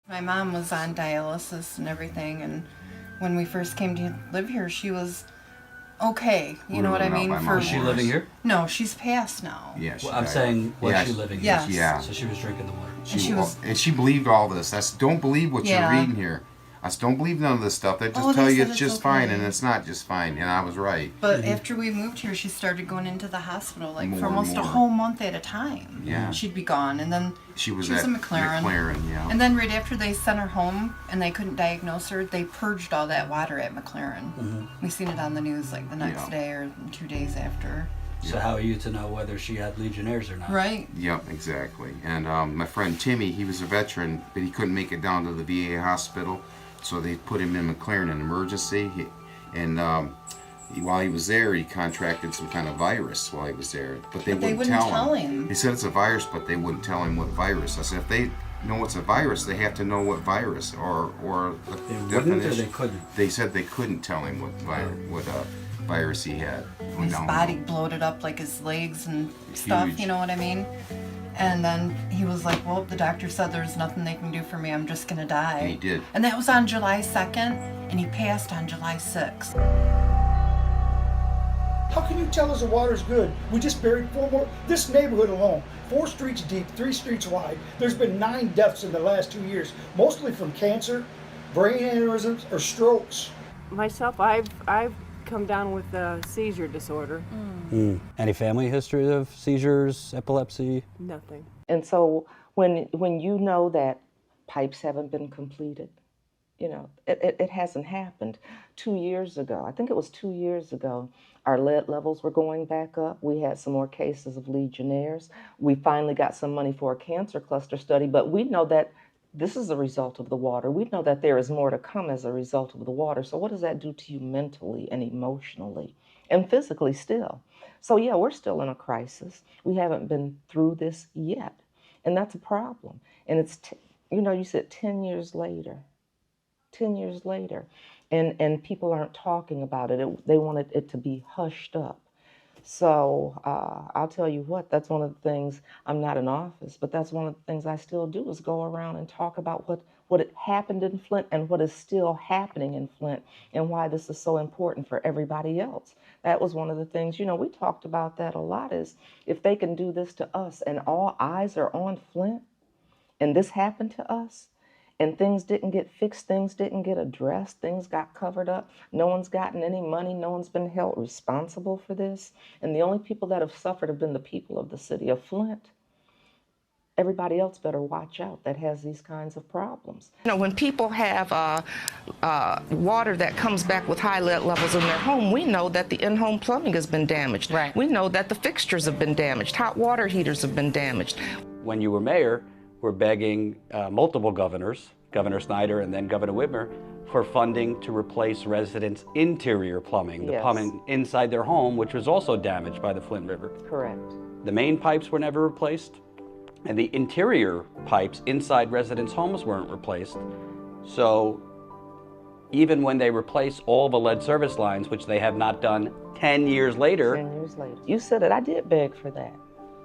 Speaker 3: My mom was on dialysis and everything, and when we first came to live here, she was okay. You know what I mean?
Speaker 10: Is she living here?
Speaker 3: No, she's passed now.
Speaker 10: Yeah, I'm saying, was she living here?
Speaker 3: Yes.
Speaker 10: Yeah. So she was drinking the water.
Speaker 13: And she believed all this. Don't believe what you're reading here. I don't believe none of this stuff. They just tell you it's just fine, and it's not just fine. And I was right.
Speaker 3: But after we moved here, she started going into the hospital for
Speaker 13: More
Speaker 3: almost
Speaker 13: and
Speaker 3: a
Speaker 13: more.
Speaker 3: whole month at a time.
Speaker 13: Yeah.
Speaker 3: She'd be gone, and then
Speaker 13: She was
Speaker 3: a
Speaker 13: at
Speaker 3: McLaren.
Speaker 13: Yeah.
Speaker 3: And then right after they sent her home and they couldn't diagnose her, they purged all that water at McLaren. We seen it on the news like the next day or 2 days after.
Speaker 10: So how are you to know whether she had Legionnaires or not?
Speaker 3: Right.
Speaker 13: Yep, exactly. And my friend Timmy, he was a veteran, but he couldn't make it down to the VA hospital, so they put him in McLaren in emergency. While he was there, he contracted some kind of virus while he was there, but they wouldn't tell him. They said it's a virus, but they wouldn't tell him what virus. I said, if they know it's a virus, they have to know what virus or a definition.
Speaker 10: Or they couldn't?
Speaker 13: They said they couldn't tell him what virus he had.
Speaker 3: His body bloated up like his legs and stuff,
Speaker 13: Huge.
Speaker 3: you know what I mean? And then he was like, well, the doctor said there's nothing they can do for me. I'm just going to die.
Speaker 13: And he did.
Speaker 3: And that was on July 2nd, and he passed on July 6th.
Speaker 9: How can you tell us the water's good? We just buried 4 more. This neighborhood alone, 4 streets deep, 3 streets wide. There's been 9 deaths in the last 2 years, mostly from cancer, brain aneurysms, or strokes.
Speaker 15: Myself, I've come down with a seizure disorder.
Speaker 31: Any family history of seizures, epilepsy?
Speaker 15: Nothing.
Speaker 16: And so when you know that pipes haven't been completed, you know, it hasn't happened. 2 years ago, I think it was 2 years ago, our lead levels were going back up. We had some more cases of Legionnaires. We finally got some money for a cancer cluster study, but we know that this is a result of the water. We know that there is more to come as a result of the water. So what does that do to you mentally and emotionally and physically still? So yeah, we're still in a crisis. We haven't been through this yet. And that's a problem. And it's, you said 10 years later. 10 years later. And people aren't talking about it. They wanted it to be hushed up. So I'll tell you what, that's one of the things, I'm not in office, but that's one of the things I still do is go around and talk about what had happened in Flint and what is still happening in Flint and why this is so important for everybody else. That was one of the things, we talked about that a lot, is if they can do this to us and all eyes are on Flint and this happened to us, and things didn't get fixed, things didn't get addressed, things got covered up, no one's gotten any money, no one's been held responsible for this, and the only people that have suffered have been the people of the city of Flint. Everybody else better watch out that has these kinds of problems. When people have water that comes back with high lead levels in their home, we know that the in-home plumbing has been damaged. Right. We know that the fixtures have been damaged, hot water heaters have been damaged.
Speaker 12: When you were mayor, we're begging multiple governors, Governor Snyder and then Governor Whitmer, for funding to replace residents' interior plumbing, the plumbing inside their home, which was also damaged by the Flint River.
Speaker 16: Correct.
Speaker 12: The main pipes were never replaced, and the interior pipes inside residents' homes weren't replaced. So even when they replace all the lead service lines, which they have not done 10 years later.
Speaker 16: 10 years later. You said it, I did beg for that.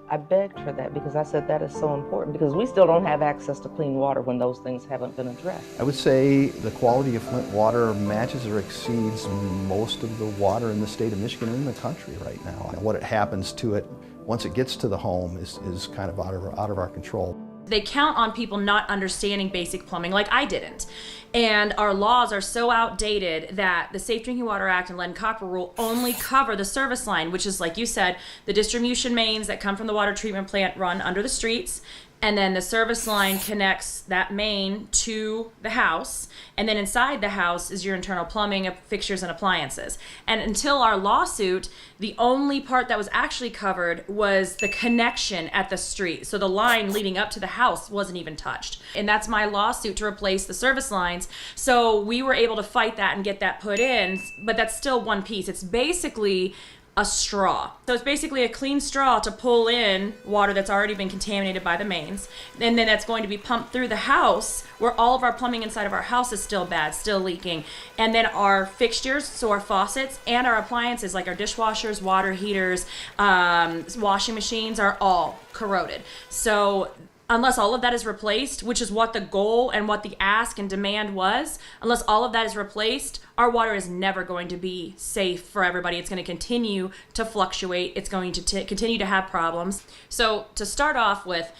Speaker 16: I begged for that because I said that is so important because we still don't have access to clean water when those things haven't been addressed.
Speaker 20: I would say the quality of Flint water matches or exceeds most of the water in the state of Michigan and in the country right now. And what happens to it once it gets to the home is kind of out of our control.
Speaker 5: They count on people not understanding basic plumbing like I didn't. And our laws are so outdated that the Safe Drinking Water Act and Lead and Copper Rule only cover the service line, which is, like you said, the distribution mains that come from the water treatment plant run under the streets. And then the service line connects that main to the house. And then inside the house is your internal plumbing, fixtures, and appliances. And until our lawsuit, the only part that was actually covered was the connection at the street. So the line leading up to the house wasn't even touched. And that's my lawsuit to replace the service lines. So we were able to fight that and get that put in, but that's still one piece. It's basically a straw. So it's basically a clean straw to pull in water that's already been contaminated by the mains. And then that's going to be pumped through the house where all of our plumbing inside of our house is still bad, still leaking. And then our fixtures, so our faucets and our appliances like our dishwashers, water heaters, washing machines are all corroded. So unless all of that is replaced, which is what the goal and what the ask and demand was, unless all of that is replaced, our water is never going to be safe for everybody. It's going to continue to fluctuate. It's going to continue to have problems. So to start off with,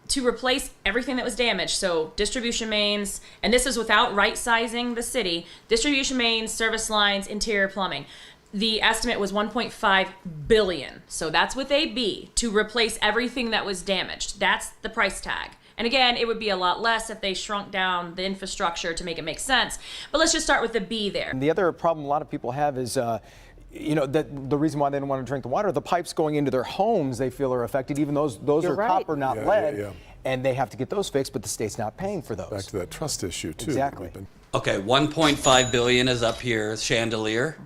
Speaker 5: to replace everything that was damaged, so distribution mains, and this is without right-sizing the city, distribution mains, service lines, interior plumbing. The estimate was $1.5 billion. So that's with a B, to replace everything that was damaged. That's the price tag. And again, it would be a lot less if they shrunk down the infrastructure to make it make sense. But let's just start with the B there.
Speaker 1: And the other problem a lot of people have is, that the reason why they don't want to drink the water, the pipes going into their homes they feel are affected, even those are
Speaker 2: right.
Speaker 1: copper, not lead.
Speaker 2: Yeah.
Speaker 1: And they have to get those fixed, but the state's not paying for those.
Speaker 2: Back to that trust issue, too.
Speaker 1: Exactly.
Speaker 12: Okay, 1.5 billion is up here, chandelier.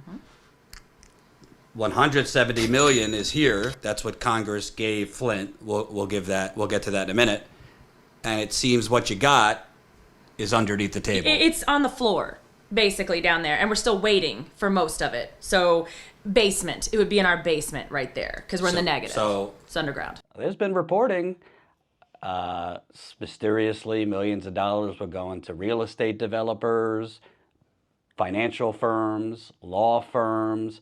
Speaker 12: 170 million is here. That's what Congress gave Flint. We'll get to that in a minute. And it seems what you got is underneath the table.
Speaker 5: It's on the floor, basically, down there. And we're still waiting for most of it. So basement, it would be in our basement right there, because we're in the negative.
Speaker 12: So
Speaker 5: it's underground.
Speaker 12: There's been reporting, mysteriously, millions of dollars were going to real estate developers, financial firms, law firms,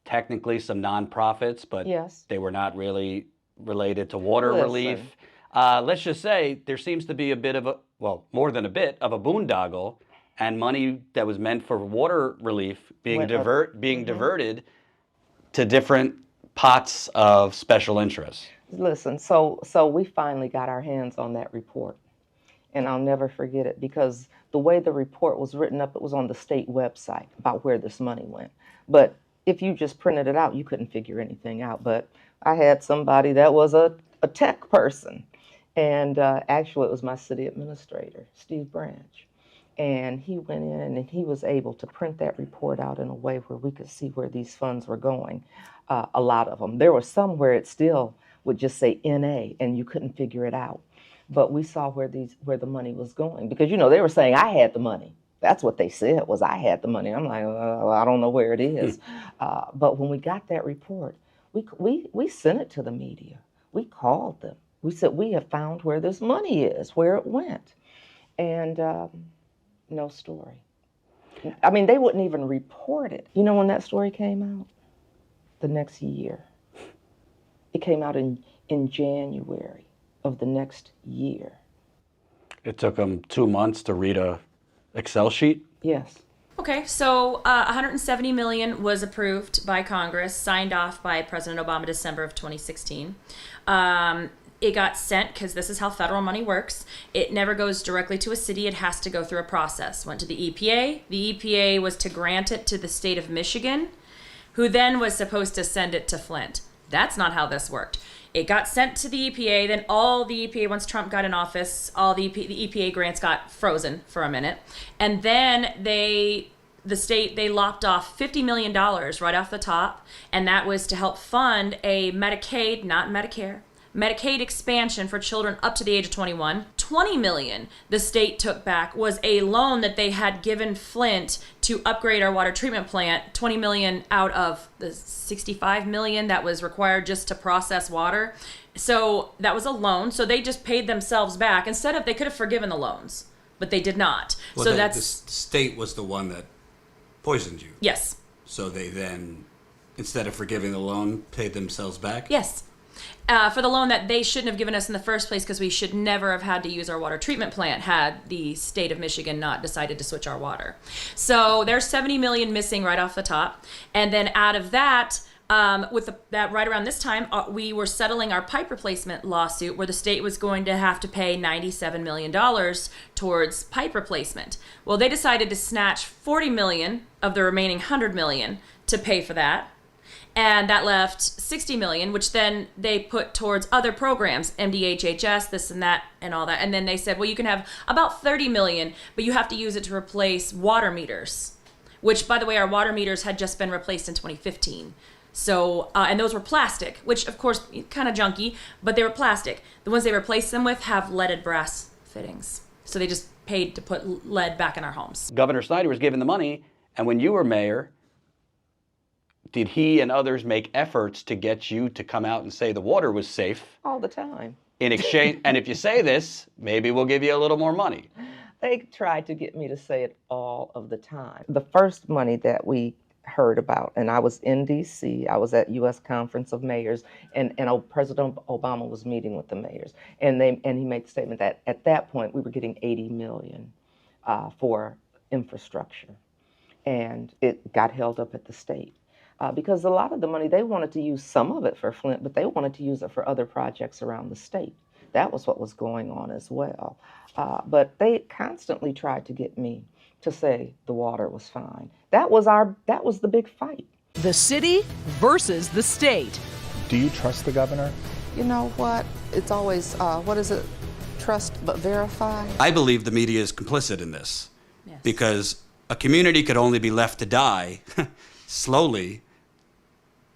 Speaker 12: technically some nonprofits, but
Speaker 16: yes,
Speaker 12: they were not really related to water
Speaker 16: Listen.
Speaker 12: relief. Let's just say there seems to be a bit of more than a bit of a boondoggle, and money that was meant for water relief being diverted to different pots of special interest.
Speaker 16: Listen, so we finally got our hands on that report, and I'll never forget it, because the way the report was written up, it was on the state website about where this money went. But if you just printed it out, you couldn't figure anything out. But I had somebody that was a tech person, and actually it was my city administrator, Steve Branch. And he went in and he was able to print that report out in a way where we could see where these funds were going, a lot of them. There was some where it still would just say NA and you couldn't figure it out. But we saw where the money was going, because, they were saying I had the money. That's what they said, was I had the money. I'm like, I don't know where it is. But when we got that report, we sent it to the media. We called them. We said, we have found where this money is, where it went. And no story. I mean, they wouldn't even report it. You know when that story came out? The next year. It came out in January of the next year.
Speaker 12: It took them 2 months to read a Excel sheet?
Speaker 16: Yes.
Speaker 5: Okay, so 170 million was approved by Congress, signed off by President Obama December of 2016. It got sent, because this is how federal money works. It never goes directly to a city. It has to go through a process. Went to the EPA. The EPA was to grant it to the state of Michigan, who then was supposed to send it to Flint. That's not how this worked. It got sent to the EPA, then all the EPA, once Trump got in office, all the EPA grants got frozen for a minute. And then the state lopped off $50 million right off the top, and that was to help fund a Medicaid, not Medicare, Medicaid expansion for children up to the age of 21. $20 million the state took back was a loan that they had given Flint to upgrade our water treatment plant. $20 million out of the $65 million that was required just to process water. So that was a loan. So they just paid themselves back. They could have forgiven the loans, but they did not.
Speaker 12: Well,
Speaker 5: so
Speaker 12: the state was the one that poisoned you.
Speaker 5: Yes.
Speaker 12: So they then, instead of forgiving the loan, paid themselves back?
Speaker 5: Yes. For the loan that they shouldn't have given us in the first place, because we should never have had to use our water treatment plant had the state of Michigan not decided to switch our water. So there's 70 million missing right off the top. And then out of that, that right around this time, we were settling our pipe replacement lawsuit, where the state was going to have to pay $97 million towards pipe replacement. Well, they decided to snatch 40 million of the remaining 100 million to pay for that. And that left 60 million, which then they put towards other programs, MDHHS, this and that, and all that. And then they said, well, you can have about 30 million, but you have to use it to replace water meters. which, by the way, our water meters had just been replaced in 2015. So, and those were plastic, which of course, kind of junky, but they were plastic. The ones they replaced them with have leaded brass fittings. So they just paid to put lead back in our homes.
Speaker 12: Governor Snyder was given the money, and when you were mayor, did he and others make efforts to get you to come out and say the water was safe?
Speaker 16: All the time.
Speaker 12: In exchange, and if you say this, maybe we'll give you a little more money.
Speaker 16: They tried to get me to say it all of the time. The first money that we heard about, and I was in D.C., I was at U.S. Conference of Mayors, and President Obama was meeting with the mayors, and he made the statement that at that point we were getting $80 million for infrastructure, and it got held up at the state. Because a lot of the money, they wanted to use some of it for Flint, but they wanted to use it for other projects around the state. That was what was going on as well. But they constantly tried to get me to say the water was fine. That was the big fight.
Speaker 11: The city versus the state.
Speaker 2: Do you trust the governor?
Speaker 16: You know what? It's always, what is it? Trust but verify.
Speaker 4: I believe the media is complicit in this, because a community could only be left to die slowly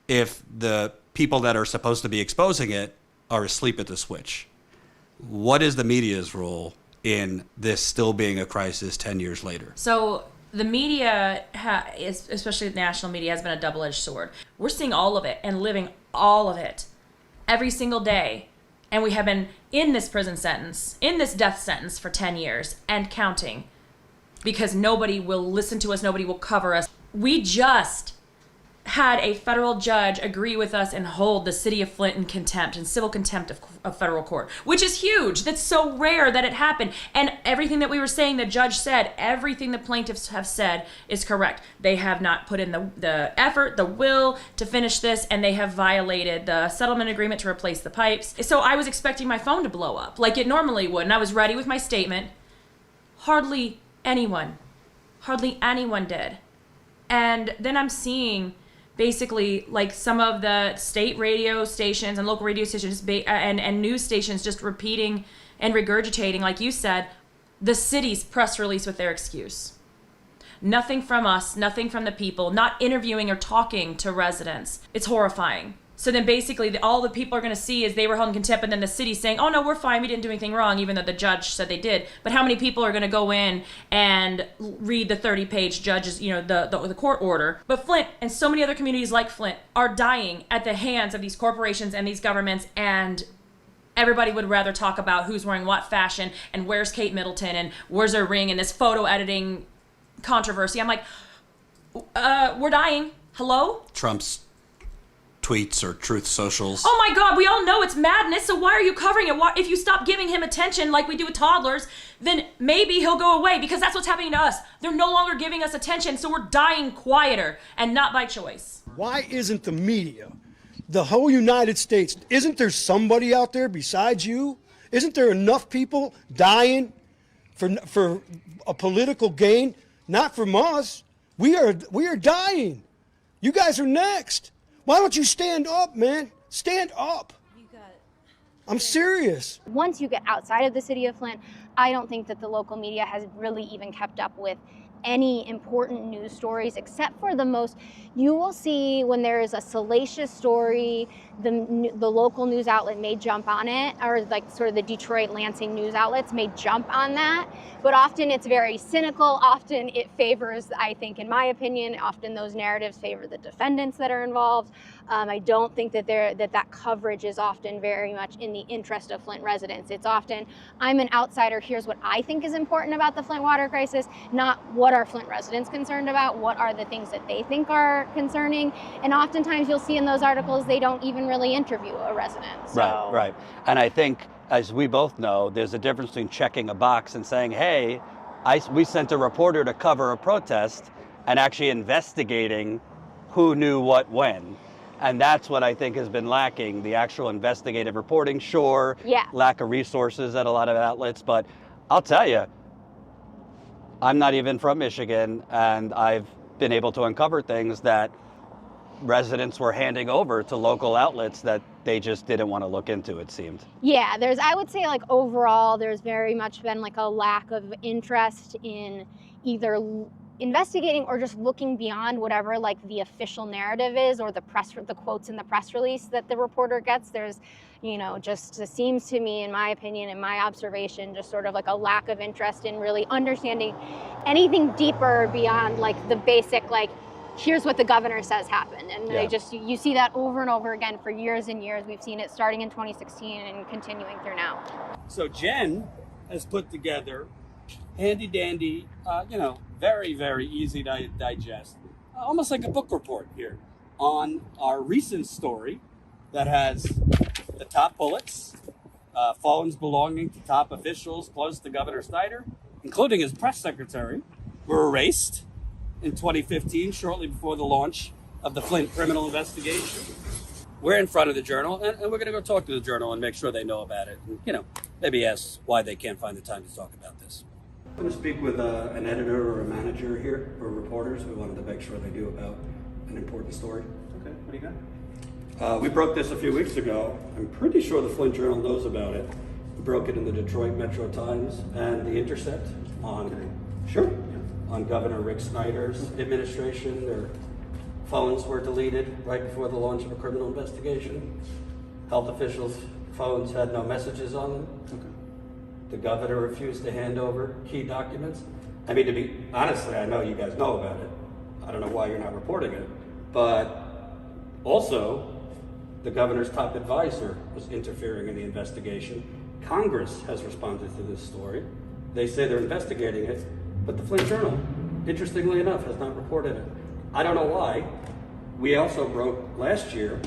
Speaker 4: if the people that are supposed to be exposing it are asleep at the switch. What is the media's role in this still being a crisis 10 years later?
Speaker 5: So the media, especially the national media, has been a double-edged sword. We're seeing all of it and living all of it every single day. And we have been in this prison sentence, in this death sentence for 10 years and counting, because nobody will listen to us, nobody will cover us. We just had a federal judge agree with us and hold the city of Flint in contempt, in civil contempt of federal court, which is huge. That's so rare that it happened. And everything that we were saying, the judge said, everything the plaintiffs have said is correct. They have not put in the effort, the will to finish this, and they have violated the settlement agreement to replace the pipes. So I was expecting my phone to blow up like it normally would, and I was ready with my statement. Hardly anyone did. And then I'm seeing basically like some of the state radio stations and local radio stations and news stations just repeating and regurgitating, like you said, the city's press release with their excuse. Nothing from us, nothing from the people, not interviewing or talking to residents. It's horrifying. So then basically all the people are going to see is they were held in contempt, and then the city saying, oh no, we're fine, we didn't do anything wrong, even though the judge said they did. But how many people are going to go in and read the 30-page judge's, the court order? But Flint and so many other communities like Flint are dying at the hands of these corporations and these governments, and everybody would rather talk about who's wearing what fashion and where's Kate Middleton and where's her ring and this photo editing controversy. I'm like, we're dying. Hello?
Speaker 4: Trump's tweets or Truth Socials.
Speaker 5: Oh my God, we all know it's madness, so why are you covering it? If you stop giving him attention like we do with toddlers, then maybe he'll go away, because that's what's happening to us. They're no longer giving us attention, so we're dying quieter, and not by choice.
Speaker 9: Why isn't the media, the whole United States, isn't there somebody out there besides you? Isn't there enough people dying for a political gain? Not from us. We are dying. You guys are next. Why don't you stand up, man? Stand up. I'm serious.
Speaker 14: Once you get outside of the city of Flint, I don't think that the local media has really even kept up with any important news stories, except for the most. You will see when there is a salacious story, the local news outlet may jump on it, or like sort of the Detroit Lansing news outlets may jump on that. But often it's very cynical. Often it favors, I think, in my opinion, often those narratives favor the defendants that are involved. I don't think that that coverage is often very much in the interest of Flint residents. It's often, I'm an outsider, here's what I think is important about the Flint water crisis, not what are Flint residents concerned about, what are the things that they think are concerning. And oftentimes you'll see in those articles, they don't even really interview a resident. So.
Speaker 12: Right. And I think, as we both know, there's a difference between checking a box and saying, hey, we sent a reporter to cover a protest, and actually investigating who knew what when. And that's what I think has been lacking, the actual investigative reporting, sure, lack of resources at a lot of outlets. But I'll tell you, I'm not even from Michigan, and I've been able to uncover things that residents were handing over to local outlets that they just didn't want to look into, it seemed.
Speaker 14: Yeah, I would say like overall, there's very much been like a lack of interest in either investigating or just looking beyond whatever like the official narrative is or the quotes in the press release that the reporter gets. There's, just it seems to me, in my opinion, in my observation, just sort of like a lack of interest in really understanding anything deeper beyond like the basic, like, here's what the governor says happened. And you see that over and over again for years and years. We've seen it starting in 2016 and continuing through now.
Speaker 4: So Jen has put together handy dandy, very, very easy to digest, almost like a book report here on our recent story that has the top bullets, phones belonging to top officials close to Governor Snyder, including his press secretary, were erased in 2015, shortly before the launch of the Flint criminal investigation. We're in front of the Journal, and we're going to go talk to the Journal and make sure they know about it, and, maybe ask why they can't find the time to talk about this. I'm going to speak with an editor or a manager here, or reporters. We wanted to make sure they knew about an important story. Okay, what do you got? We broke this a few weeks ago. I'm pretty sure the Flint Journal knows about it. We broke it in the Detroit Metro Times and the Intercept on Governor Rick Snyder's administration. Their phones were deleted right before the launch of a criminal investigation. Health officials' phones had no messages on them. Okay. The governor refused to hand over key documents. I mean, to be honestly, I know you guys know about it. I don't know why you're not reporting it. But also, the governor's top advisor was interfering in the investigation. Congress has responded to this story. They say they're investigating it, but the Flint Journal, interestingly enough, has not reported it. I don't know why. We also broke last year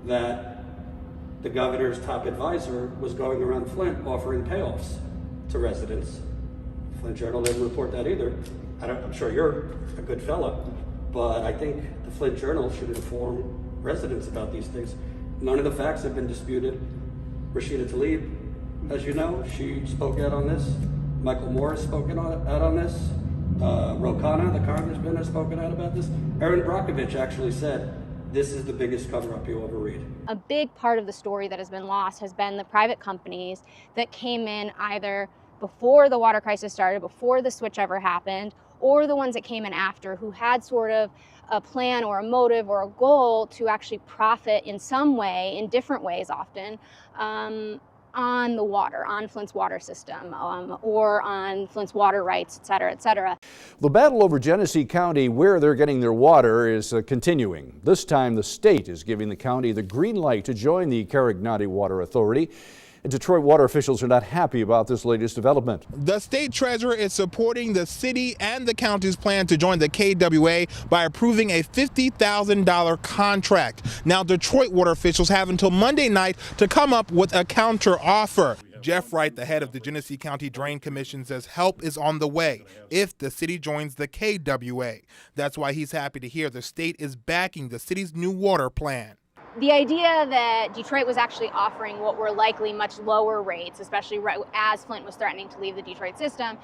Speaker 4: that the governor's top advisor was going around Flint offering payoffs to residents. Flint Journal didn't report that either. I'm sure you're a good fella, but I think the Flint Journal should inform residents about these things. None of the facts have been disputed. Rashida Tlaib, as you know, she spoke out on this. Michael Morris spoke out on this. Ro Khanna, the congressman, has spoken out about this. Erin Brockovich actually said, this is the biggest cover-up you'll ever read.
Speaker 14: A big part of the story that has been lost has been the private companies that came in either before the water crisis started, before the switch ever happened, or the ones that came in after, who had sort of a plan or a motive or a goal to actually profit in some way, in different ways often, on the water, on Flint's water system, or on Flint's water rights, et cetera, et cetera.
Speaker 6: The battle over Genesee County, where they're getting their water, is continuing. This time the state is giving the county the green light to join the Carignan Water Authority. Detroit water officials are not happy about this latest development.
Speaker 7: The state treasurer is supporting the city and the county's plan to join the KWA by approving a $50,000 contract. Now, Detroit water officials have until Monday night to come up with a counter offer. Jeff Wright, the head of the Genesee County Drain Commission, says help is on the way if the city joins the KWA. That's why he's happy to hear the state is backing the city's new water plan.
Speaker 14: The idea that Detroit was actually offering what were likely much lower rates, especially right as Flint was threatening to leave the Detroit system,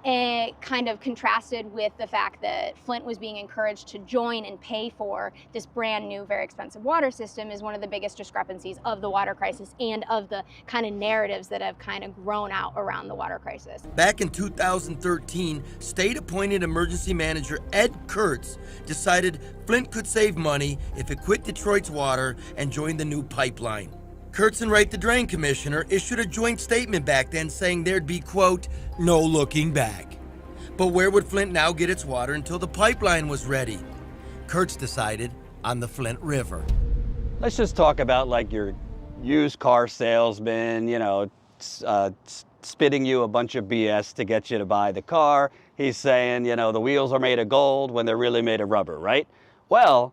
Speaker 14: it kind of contrasted with the fact that Flint was being encouraged to join and pay for this brand new, very expensive water system is one of the biggest discrepancies of the water crisis and of the kind of narratives that have kind of grown out around the water crisis.
Speaker 17: Back in 2013, state-appointed emergency manager Ed Kurtz decided Flint could save money if it quit Detroit's water and joined the new pipeline. Kurtz and Wright, the drain commissioner, issued a joint statement back then saying there'd be, quote, no looking back. But where would Flint now get its water until the pipeline was ready? Kurtz decided on the Flint River.
Speaker 12: Let's just talk about like your used car salesman, spitting you a bunch of BS to get you to buy the car. He's saying, the wheels are made of gold when they're really made of rubber, right? Well,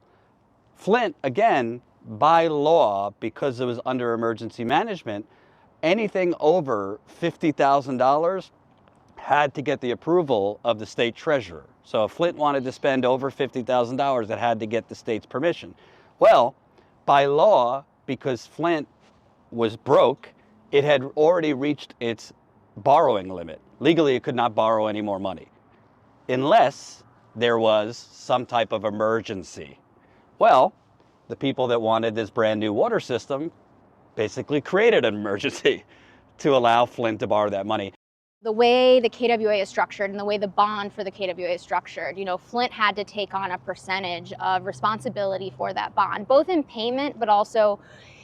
Speaker 12: Flint, again, by law, because it was under emergency management, anything over $50,000 had to get the approval of the state treasurer. So if Flint wanted to spend over $50,000, it had to get the state's permission. Well, by law, because Flint was broke, it had already reached its borrowing limit. Legally, it could not borrow any more money unless there was some type of emergency. Well, the people that wanted this brand new water system basically created an emergency to allow Flint to borrow that money.
Speaker 14: The way the KWA is structured and the way the bond for the KWA is structured, you know, Flint had to take on a percentage of responsibility for that bond, both in payment, but also,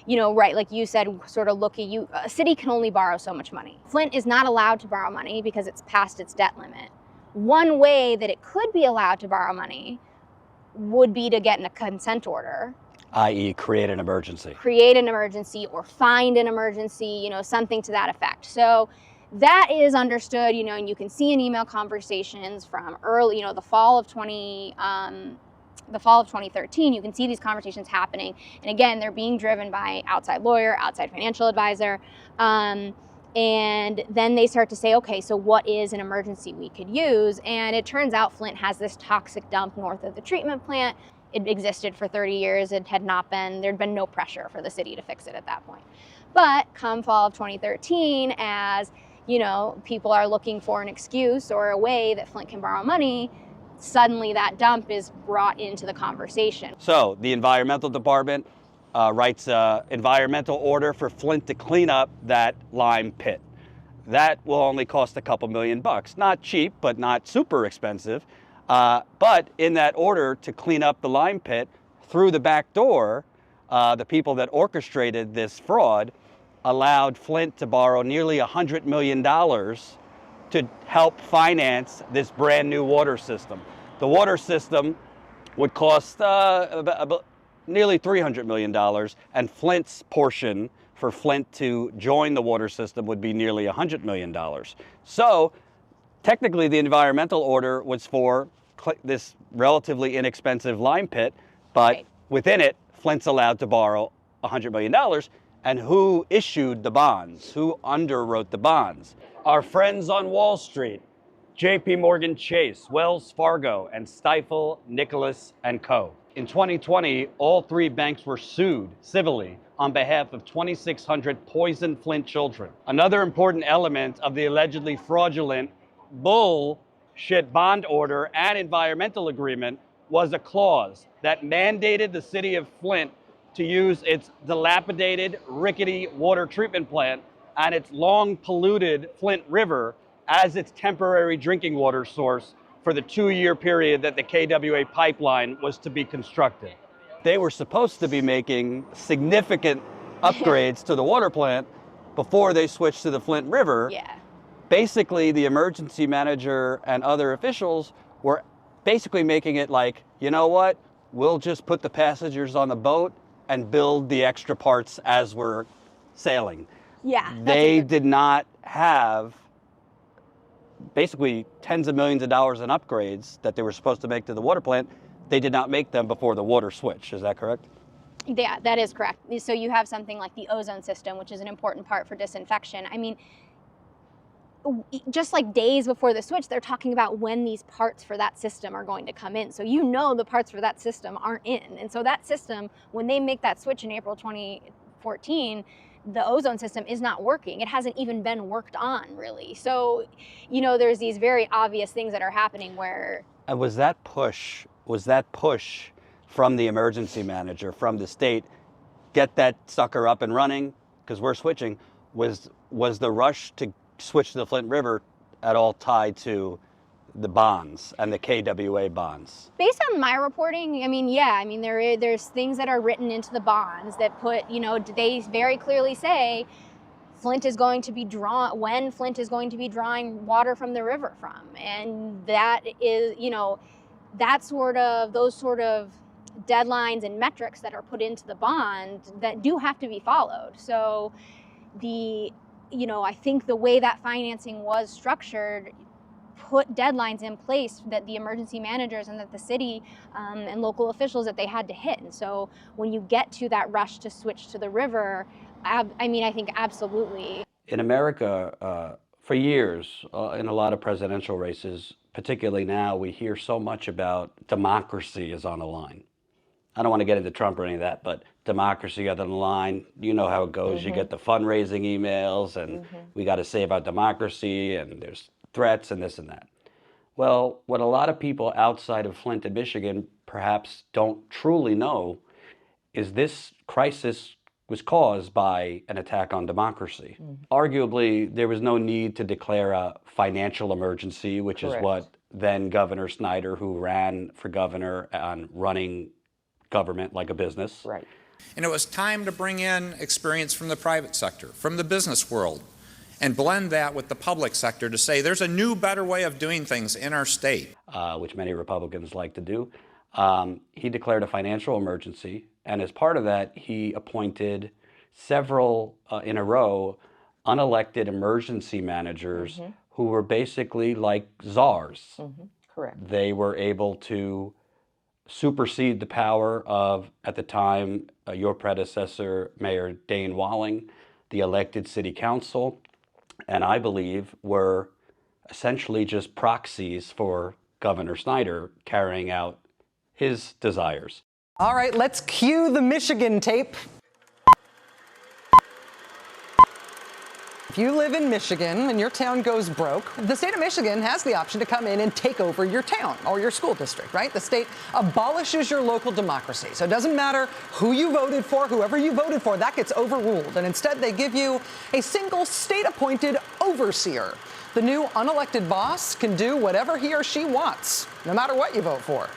Speaker 14: you know, right, like you said, sort of looking, a city can only borrow so much money. Flint is not allowed to borrow money because it's past its debt limit. One way that it could be allowed to borrow money would be to get in a consent order.
Speaker 12: i.e. create an emergency.
Speaker 14: Create an emergency or find an emergency, you know, something to that effect. So that is understood, you know, and you can see in email conversations from early, you know, the fall of 2013, you can see these conversations happening. And again, they're being driven by outside lawyer, outside financial advisor. And then they start to say, okay, so what is an emergency we could use? And it turns out Flint has this toxic dump north of the treatment plant. It existed for 30 years. It had not been, there'd been no pressure for the city to fix it at that point. But come fall of 2013, as you know, people are looking for an excuse or a way that Flint can borrow money, suddenly that dump is brought into the conversation.
Speaker 12: So the environmental department writes an environmental order for Flint to clean up that lime pit. That will only cost a couple $1,000,000. Not cheap, but not super expensive. But in that order to clean up the lime pit, through the back door, the people that orchestrated this fraud allowed Flint to borrow nearly $100 million to help finance this brand new water system. The water system would cost nearly $300 million, and Flint's portion for Flint to join the water system would be nearly $100 million. So technically the environmental order was for this relatively inexpensive lime pit, but within it, Flint's allowed to borrow $100 million. And who issued the bonds? Who underwrote the bonds? Our friends on Wall Street, JP Morgan Chase, Wells Fargo, and Stifel, Nicholas & Co. In 2020, all three banks were sued civilly on behalf of 2,600 poisoned Flint children. Another important element of the allegedly fraudulent bullshit bond order and environmental agreement was a clause that mandated the city of Flint to use its dilapidated, rickety water treatment plant and its long polluted Flint River as its temporary drinking water source for the 2-year period that the KWA pipeline was to be constructed. They were supposed to be making significant upgrades to the water plant before they switched to the Flint River.
Speaker 14: Yeah.
Speaker 12: Basically, the emergency manager and other officials were basically making it like, you know what, we'll just put the passengers on the boat and build the extra parts as we're sailing.
Speaker 14: Yeah.
Speaker 12: They did not have basically tens of millions of dollars in upgrades that they were supposed to make to the water plant. They did not make them before the water switch. Is that correct?
Speaker 14: Yeah, that is correct. So you have something like the ozone system, which is an important part for disinfection. I mean, just like days before the switch, they're talking about when these parts for that system are going to come in. So you know the parts for that system aren't in. And so that system, when they make that switch in April 2014, the ozone system is not working. It hasn't even been worked on, really. So, you know, there's these very obvious things that are happening where...
Speaker 12: And was that push from the emergency manager, from the state, get that sucker up and running, because we're switching, was the rush to switch to the Flint River at all tied to the bonds and the KWA bonds?
Speaker 14: Based on my reporting, I mean, yeah, I mean, there's things that are written into the bonds that put, you know, they very clearly say Flint is going to be when Flint is going to be drawing water from the river from. And that is, you know, those sort of deadlines and metrics that are put into the bond that do have to be followed. So you know, I think the way that financing was structured put deadlines in place that the emergency managers and that the city and local officials that they had to hit. And so when you get to that rush to switch to the river, I mean, I think absolutely.
Speaker 12: In America, for years, in a lot of presidential races, particularly now, we hear so much about democracy is on the line. I don't want to get into Trump or any of that, but democracy on the line, you know how it goes. You get the fundraising emails and we got to save our democracy and there's threats and this and that. Well, what a lot of people outside of Flint and Michigan perhaps don't truly know is this crisis
Speaker 4: was caused by an attack on democracy. Arguably, there was no need to declare a financial emergency, which is what then Governor Snyder, who ran for governor on running government like a business.
Speaker 8: Right.
Speaker 18: And it was time to bring in experience from the private sector, from the business world, and blend that with the public sector to say there's a new, better way of doing things in our state.
Speaker 4: Which many Republicans like to do. He declared a financial emergency, and as part of that, he appointed several in a row unelected emergency managers who were basically like czars.
Speaker 8: Correct.
Speaker 4: They were able to supersede the power of, at the time, your predecessor, Mayor Dane Walling, the elected city council, and I believe were essentially just proxies for Governor Snyder carrying out his desires.
Speaker 19: All right, let's cue the Michigan tape. If you live in Michigan and your town goes broke, the state of Michigan has the option to come in and take over your town or your school district, right? The state abolishes your local democracy. So it doesn't matter who you voted for, whoever you voted for, that gets overruled. And instead, they give you a single state-appointed overseer. The new unelected boss can do whatever he or she wants, no matter what you vote for.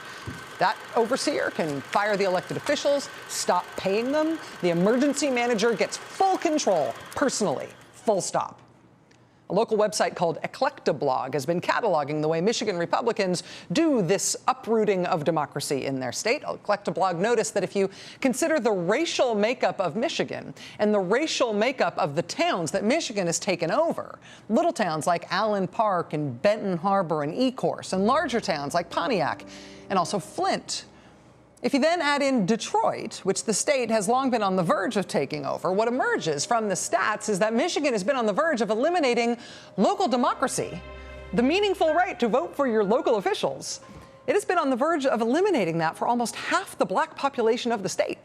Speaker 19: That overseer can fire the elected officials, stop paying them. The emergency manager gets full control, personally. Full stop. A local website called Eclectablog has been cataloging the way Michigan Republicans do this uprooting of democracy in their state. Eclectablog noticed that if you consider the racial makeup of Michigan and the racial makeup of the towns that Michigan has taken over, little towns like Allen Park and Benton Harbor and Ecorse, and larger towns like Pontiac and also Flint. If you then add in Detroit, which the state has long been on the verge of taking over, what emerges from the stats is that Michigan has been on the verge of eliminating local democracy, the meaningful right to vote for your local officials. It has been on the verge of eliminating that for almost half the black population of the state,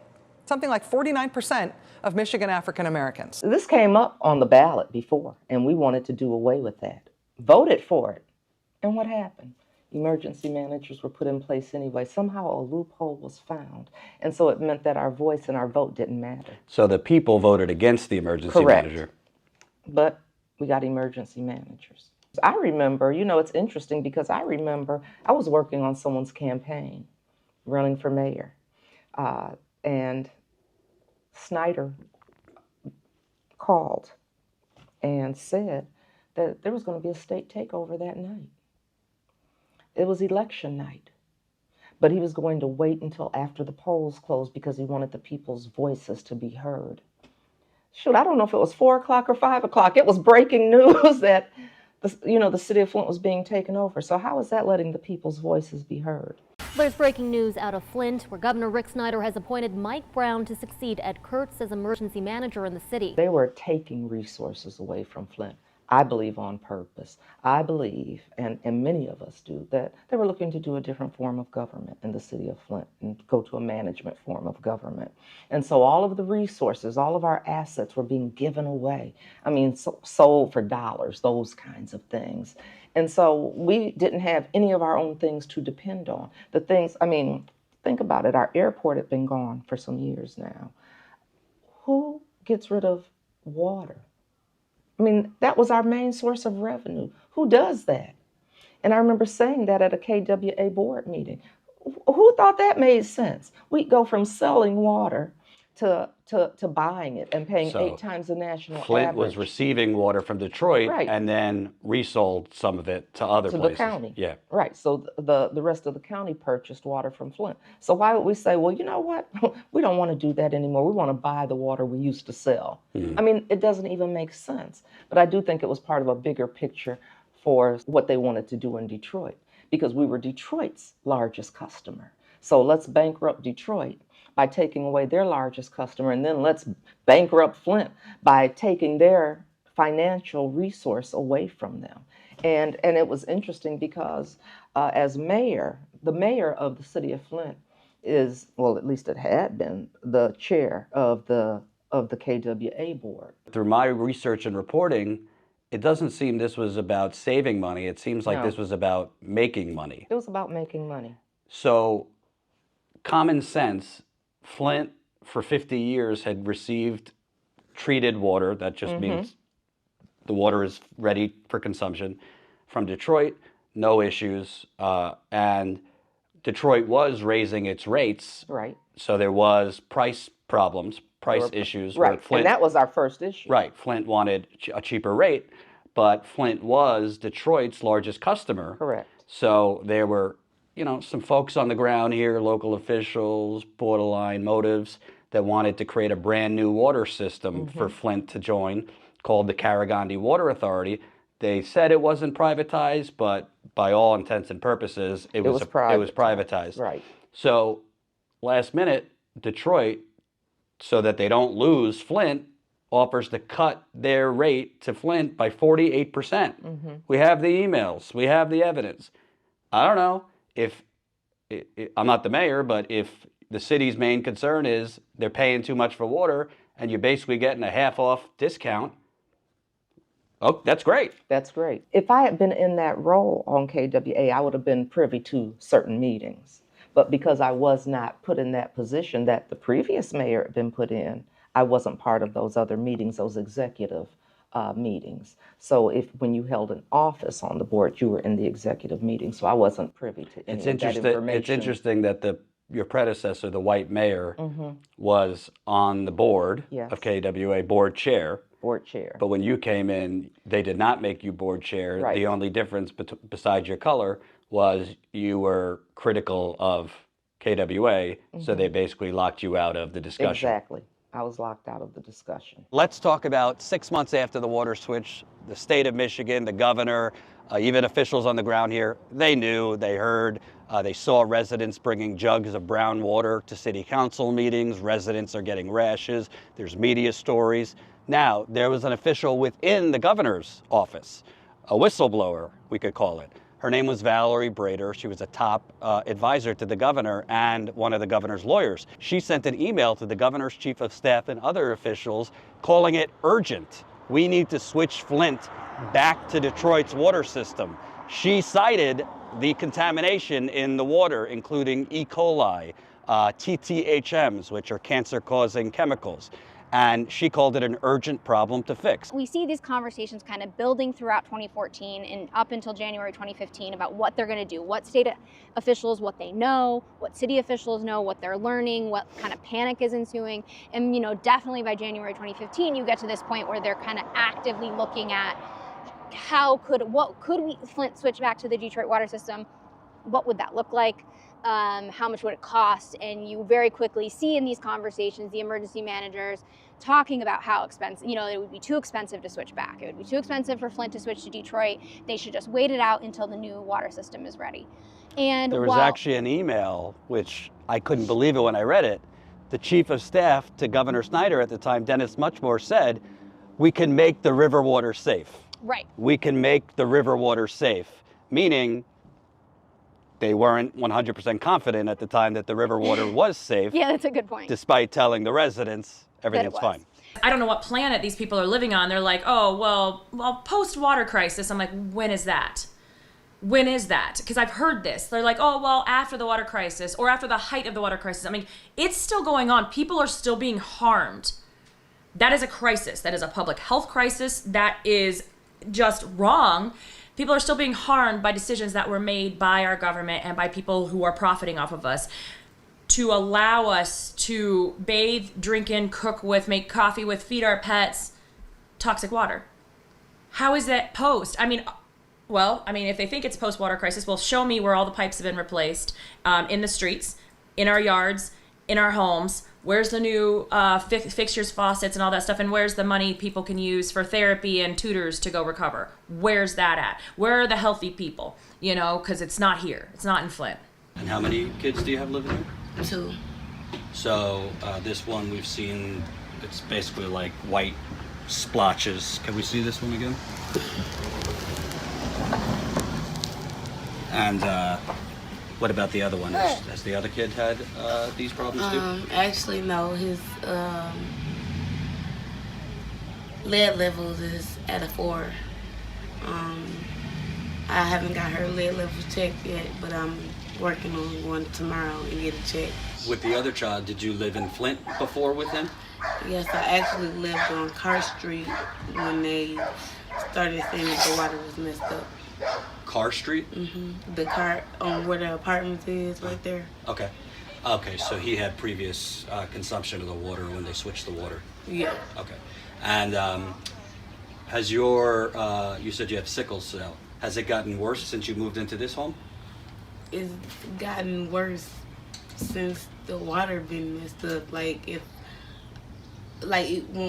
Speaker 19: something like 49% of Michigan African Americans.
Speaker 16: This came up on the ballot before, and we wanted to do away with that. Voted for it. And what happened? Emergency managers were put in place anyway. Somehow a loophole was found. And so it meant that our voice and our vote didn't matter.
Speaker 4: So the people voted against the emergency manager.
Speaker 16: But we got emergency managers. I remember, you know, it's interesting because I remember I was working on someone's campaign, running for mayor. And Snyder called and said that there was going to be a state takeover that night. It was election night, but he was going to wait until after the polls closed because he wanted the people's voices to be heard. Shoot, I don't know if it was 4 o'clock or 5 o'clock. It was breaking news that the city of Flint was being taken over. So how is that letting the people's voices be heard?
Speaker 21: There's breaking news out of Flint, where Governor Rick Snyder has appointed Mike Brown to succeed Ed Kurtz as emergency manager in the city.
Speaker 16: They were taking resources away from Flint. I believe on purpose. I believe, and many of us do, that they were looking to do a different form of government in the city of Flint and go to a management form of government. And so all of the resources, all of our assets were being given away. I mean, sold for dollars, those kinds of things. And so we didn't have any of our own things to depend on. The things, I mean, think about it. Our airport had been gone for some years now. Who gets rid of water? I mean, that was our main source of revenue. Who does that? And I remember saying that at a KWA board meeting. Who thought that made sense? We go from selling water to buying it and paying 8 times the national
Speaker 4: Flint
Speaker 16: average.
Speaker 4: was receiving water from Detroit
Speaker 16: Right.
Speaker 4: and then resold some of it to other places.
Speaker 16: The county.
Speaker 4: Yeah.
Speaker 16: Right. So the rest of the county purchased water from Flint. So why would we say, well, you know what? We don't want to do that anymore. We want to buy the water we used to sell. I mean, it doesn't even make sense. But I do think it was part of a bigger picture for what they wanted to do in Detroit, because we were Detroit's largest customer. So let's bankrupt Detroit by taking away their largest customer, and then let's bankrupt Flint by taking their financial resource away from them. And it was interesting because as mayor, the mayor of the city of Flint is, well, at least it had been, the chair of the KWA board.
Speaker 4: Through my research and reporting, it doesn't seem this was about saving money. It seems like this was about making money.
Speaker 16: It was about making money.
Speaker 4: So, common sense, Flint
Speaker 12: for 50 years had received treated water. That just means the water is ready for consumption from Detroit, no issues. And Detroit was raising its rates.
Speaker 16: Right.
Speaker 12: So there was price problems, price issues.
Speaker 16: Right,
Speaker 12: Flint,
Speaker 16: and that was our first issue.
Speaker 12: Right, Flint wanted a cheaper rate, but Flint was Detroit's largest customer.
Speaker 16: Correct.
Speaker 12: So there were, some folks on the ground here, local officials, borderline motives, that wanted to create a brand new water system for Flint to join, called the Carragandi Water Authority. They said it wasn't privatized, but by all intents and purposes, it was privatized.
Speaker 16: Right.
Speaker 12: So last minute, Detroit, so that they don't lose Flint, offers to cut their rate to Flint by 48%. We have the emails. We have the evidence. I don't know if, I'm not the mayor, but if the city's main concern is they're paying too much for water and you're basically getting a half-off discount, oh, that's great.
Speaker 16: That's great. If I had been in that role on KWA, I would have been privy to certain meetings. But because I was not put in that position that the previous mayor had been put in, I wasn't part of those other meetings, those executive meetings. So when you held an office on the board, you were in the executive meeting. So I wasn't privy to any of that information.
Speaker 12: It's interesting that your predecessor, the white mayor, was on the board of KWA, board chair.
Speaker 16: Board chair.
Speaker 12: But when you came in, they did not make you board chair.
Speaker 16: Right.
Speaker 12: The only difference besides your color was you were critical of KWA, so they basically locked you out of the discussion.
Speaker 16: Exactly. I was locked out of the discussion.
Speaker 12: Let's talk about 6 months after the water switch, the state of Michigan, the governor, even officials on the ground here, they knew, they heard, they saw residents bringing jugs of brown water to city council meetings. Residents are getting rashes. There's media stories. Now, there was an official within the governor's office, a whistleblower, we could call it. Her name was Valerie Brader. She was a top advisor to the governor and one of the governor's lawyers. She sent an email to the governor's chief of staff and other officials calling it urgent. We need to switch Flint back to Detroit's water system. She cited the contamination in the water, including E. coli, TTHMs, which are cancer-causing chemicals. And she called it an urgent problem to fix.
Speaker 14: We see these conversations kind of building throughout 2014 and up until January 2015 about what they're going to do, what state officials, what they know, what city officials know, what they're learning, what kind of panic is ensuing. And, definitely by January 2015, you get to this point where they're kind of actively looking at what could Flint switch back to the Detroit water system? What would that look like? How much would it cost? And you very quickly see in these conversations the emergency managers talking about how expensive, it would be too expensive to switch back. It would be too expensive for Flint to switch to Detroit. They should just wait it out until the new water system is ready. And
Speaker 12: there was actually an email, which I couldn't believe it when I read it. The chief of staff to Governor Snyder at the time, Dennis Muchmore, said, we can make the river water safe.
Speaker 14: Right.
Speaker 12: We can make the river water safe, meaning they weren't 100% confident at the time that the river water was safe.
Speaker 14: Yeah, that's a good point.
Speaker 12: Despite telling the residents everything's fine.
Speaker 5: I don't know what planet these people are living on. They're like, oh, well, post-water crisis. I'm like, when is that? When is that? Because I've heard this. They're like, oh, well, after the water crisis or after the height of the water crisis. I mean, it's still going on. People are still being harmed. That is a crisis. That is a public health crisis. That is just wrong. People are still being harmed by decisions that were made by our government and by people who are profiting off of us to allow us to bathe, drink in, cook with, make coffee with, feed our pets toxic water. How is that post? I mean, if they think it's post-water crisis, well, show me where all the pipes have been replaced in the streets, in our yards, in our homes. Where's the new fixtures, faucets, and all that stuff? And where's the money people can use for therapy and tutors to go recover? Where's that at? Where are the healthy people? Because it's not here. It's not in Flint.
Speaker 12: And how many kids do you have living here?
Speaker 8: 2.
Speaker 12: So this one we've seen, it's basically like white splotches. Can we see this one again? And what about the other one? Has the other kid had these problems too?
Speaker 8: Actually, no. His lead levels is at a 4. I haven't got her lead levels checked yet, but I'm working on one tomorrow and get a check.
Speaker 4: With the other child, did you live in Flint before with him?
Speaker 8: Yes, I actually lived on Carr Street when they started saying that the water was messed up.
Speaker 4: Carr Street?
Speaker 8: The car on where the apartments is right there.
Speaker 4: Okay. Okay, so he had previous consumption of the water when they switched the water.
Speaker 8: Yeah.
Speaker 4: Okay. And has your, you said you have sickle cell. Has it gotten worse since you moved into this home?
Speaker 8: It's gotten worse since the water been messed up. When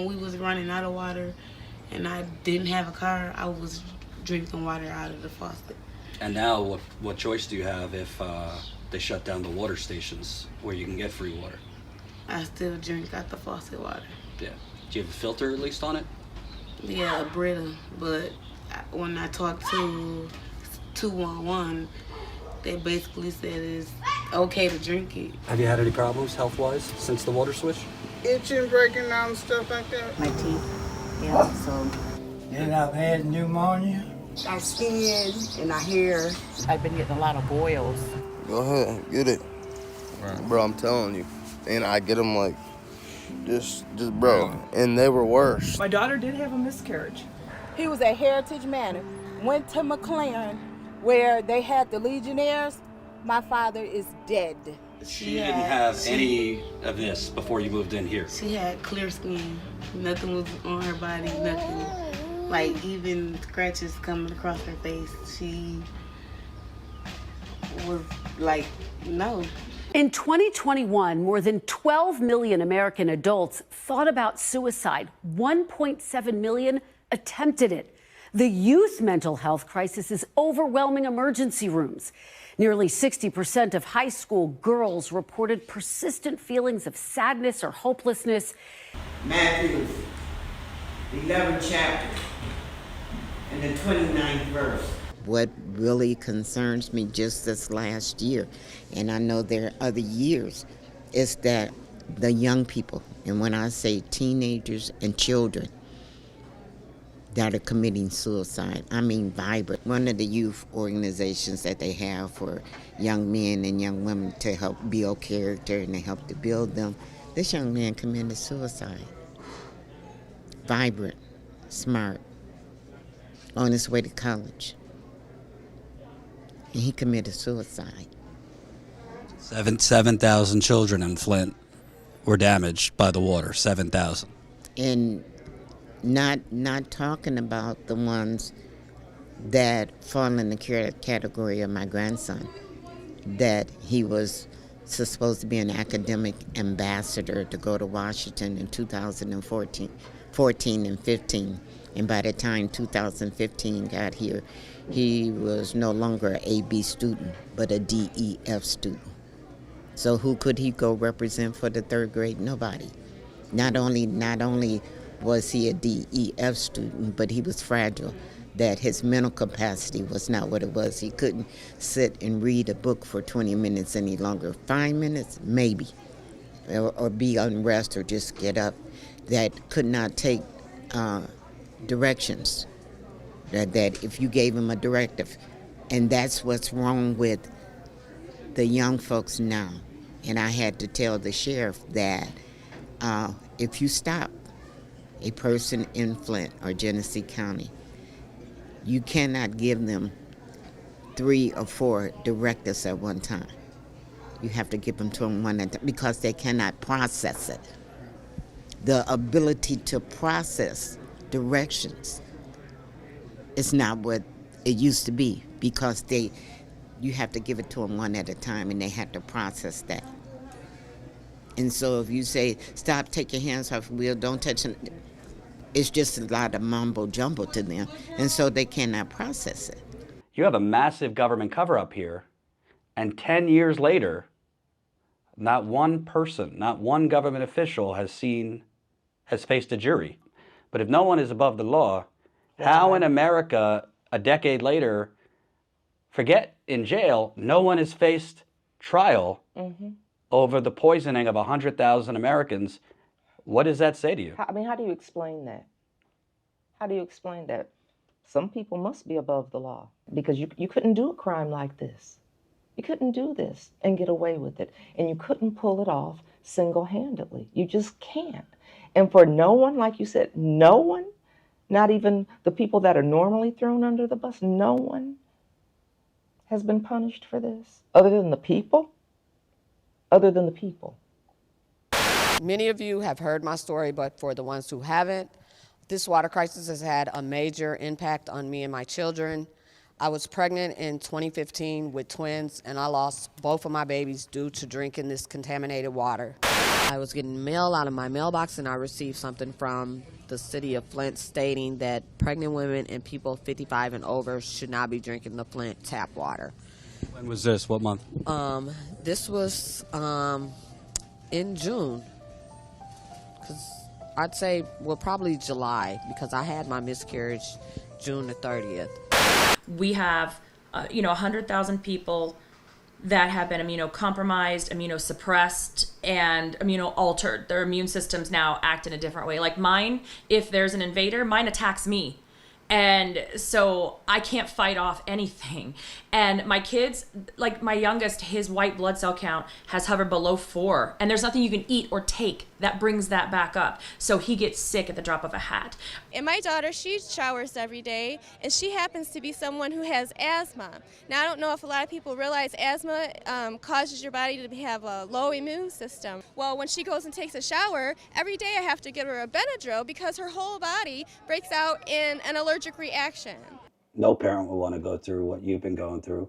Speaker 8: we was running out of water and I didn't have a car, I was drinking water out of the faucet.
Speaker 4: And now what choice do you have if they shut down the water stations where you can get free water?
Speaker 8: I still drink out the faucet water.
Speaker 4: Yeah. Do you have a filter at least on it?
Speaker 8: Yeah, a Brita, but when I talked to 211, they basically said it's okay to drink it.
Speaker 4: Have you had any problems health-wise since the water switch?
Speaker 10: Itching, breaking down, stuff like that.
Speaker 13: My teeth, yeah, so.
Speaker 10: And I've had pneumonia.
Speaker 13: Our skin and our hair. I've been getting a lot of boils.
Speaker 22: Go ahead, get it. Right. Bro, I'm telling you. And I get them like, just bro. And they were worse.
Speaker 15: My daughter did have a miscarriage.
Speaker 23: He was at Heritage Manor, went to McLaren where they had the Legionnaires. My father is dead.
Speaker 4: She didn't have any of this before you moved in here.
Speaker 8: She had clear skin. Nothing was on her body, nothing. Like even scratches coming across her face. She was like, no.
Speaker 24: In 2021, more than 12 million American adults thought about suicide. 1.7 million attempted it. The youth mental health crisis is overwhelming emergency rooms. Nearly 60% of high school girls reported persistent feelings of sadness or hopelessness.
Speaker 25: Matthew, the 11th chapter, and the 29th verse.
Speaker 26: What really concerns me just this last year, and I know there are other years, is that the young people, and when I say teenagers and children, that are committing suicide. I mean Vibrant, one of the youth organizations that they have for young men and young women to help build character and to help to build them. This young man committed suicide. Vibrant, smart, on his way to college. And he committed suicide.
Speaker 4: 7,000 children in Flint were damaged by the water, 7,000.
Speaker 26: And not talking about the ones that fall in the category of my grandson, that he was supposed to be an academic ambassador to go to Washington in 2014 and 15. And by the time 2015 got here, he was no longer an AB student, but a DEF student. So who could he go represent for the third grade? Nobody. Not only was he a DEF student, but he was fragile, that his mental capacity was not what it was. He couldn't sit and read a book for 20 minutes any longer. 5 minutes, maybe, or be unrest or just get up. That could not take directions, that if you gave him a directive. And that's what's wrong with the young folks now. And I had to tell the sheriff that if you stop a person in Flint or Genesee County, you cannot give them 3 or 4 directives at one time. You have to give them to them one at a time because they cannot process it. The ability to process directions is not what it used to be because you have to give it to them one at a time and they have to process that. And so if you say, stop, take your hands off the wheel, don't touch it, it's just a lot of mumbo jumbo to them, and so they cannot process it.
Speaker 4: You have a massive government cover-up here, and 10 years later, not one person, not one government official has faced a jury. But if no one is above the law, how in America, a decade later, forget in jail, no one has faced trial over the poisoning of 100,000 Americans? What does that say to you?
Speaker 16: I mean, how do you explain that? How do you explain that? Some people must be above the law because you couldn't do a crime like this. You couldn't do this and get away with it. And you couldn't pull it off single-handedly. You just can't. And for no one, like you said, no one, not even the people that are normally thrown under the bus, no one has been punished for this other than the people. Other than the people.
Speaker 1: Many of you have heard my story, but for the ones who haven't, this water crisis has had a major impact on me and my children. I was pregnant in 2015 with twins, and I lost both of my babies due to drinking this contaminated water. I was getting mail out of my mailbox, and I received something from the city of Flint stating that pregnant women and people 55 and over should not be drinking the Flint tap water.
Speaker 4: When was this? What month?
Speaker 1: This was in June. I'd say, well, probably July, because I had my miscarriage June the 30th.
Speaker 5: We have, 100,000 people that have been immunocompromised, immunosuppressed, and immuno-altered. Their immune systems now act in a different way. Like mine, if there's an invader, mine attacks me. And so I can't fight off anything. And my kids, like my youngest, his white blood cell count has hovered below 4. And there's nothing you can eat or take that brings that back up. So he gets sick at the drop of a hat.
Speaker 2: And my daughter, she showers every day, and she happens to be someone who has asthma. Now, I don't know if a lot of people realize asthma causes your body to have a low immune system. Well, when she goes and takes a shower, every day I have to give her a Benadryl because her whole body breaks out in an allergic reaction.
Speaker 12: No parent will want to go through what you've been going through.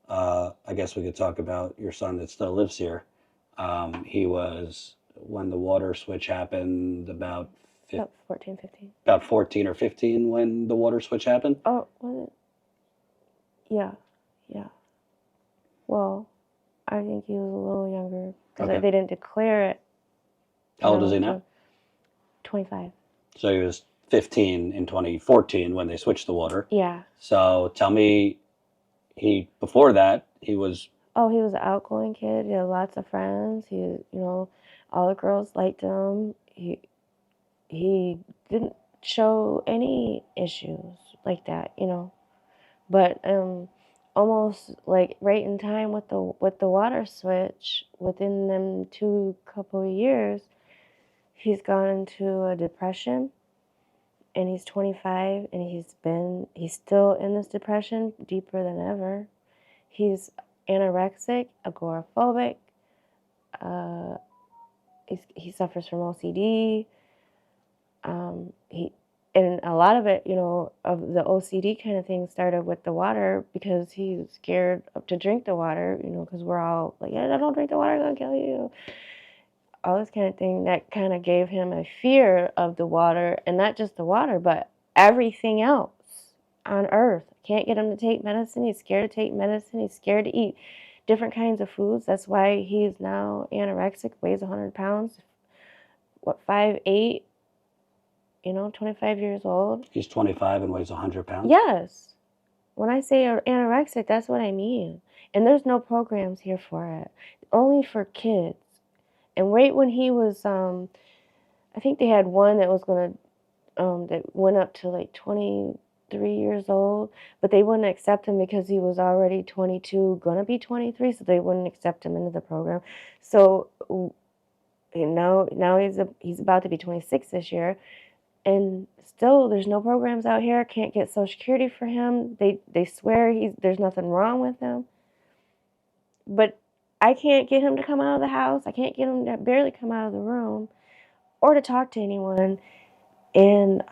Speaker 12: I guess we could talk about your son that still lives here. He was, when the water switch happened, about
Speaker 3: 14, 15.
Speaker 12: About 14 or 15 when the water switch happened?
Speaker 3: Oh, was it? Yeah. Well, I think he was a little younger because
Speaker 12: Okay.
Speaker 3: they didn't declare it.
Speaker 12: How old is he now?
Speaker 3: 25.
Speaker 12: So he was 15 in 2014 when they switched the water.
Speaker 3: Yeah.
Speaker 12: So tell me, before that, he was...
Speaker 3: Oh, he was an outgoing kid. He had lots of friends. All the girls liked him. He didn't show any issues like that, But almost like right in time with the water switch, within them couple of years, he's gone into a depression. And he's 25, and he's still in this depression, deeper than ever. He's anorexic, agoraphobic. He suffers from OCD. And a lot of it, of the OCD kind of thing started with the water because he's scared to drink the water, because we're all like, yeah, don't drink the water, it's gonna kill you. All this kind of thing that kind of gave him a fear of the water, and not just the water, but everything else on earth. Can't get him to take medicine. He's scared to take medicine. He's scared to eat different kinds of foods. That's why he's now anorexic, weighs 100 pounds, 5'8", 25 years old.
Speaker 12: He's 25 and weighs 100 pounds?
Speaker 3: Yes. When I say anorexic, that's what I mean. And there's no programs here for it. Only for kids. And right when he was, I think they had one that was that went up to like 23 years old, but they wouldn't accept him because he was already 22, gonna be 23, so they wouldn't accept him into the program. So now he's about to be 26 this year, and still there's no programs out here. Can't get Social Security for him. They swear there's nothing wrong with him, but I can't get him to come out of the house. I can't get him to barely come out of the room or to talk to anyone. And,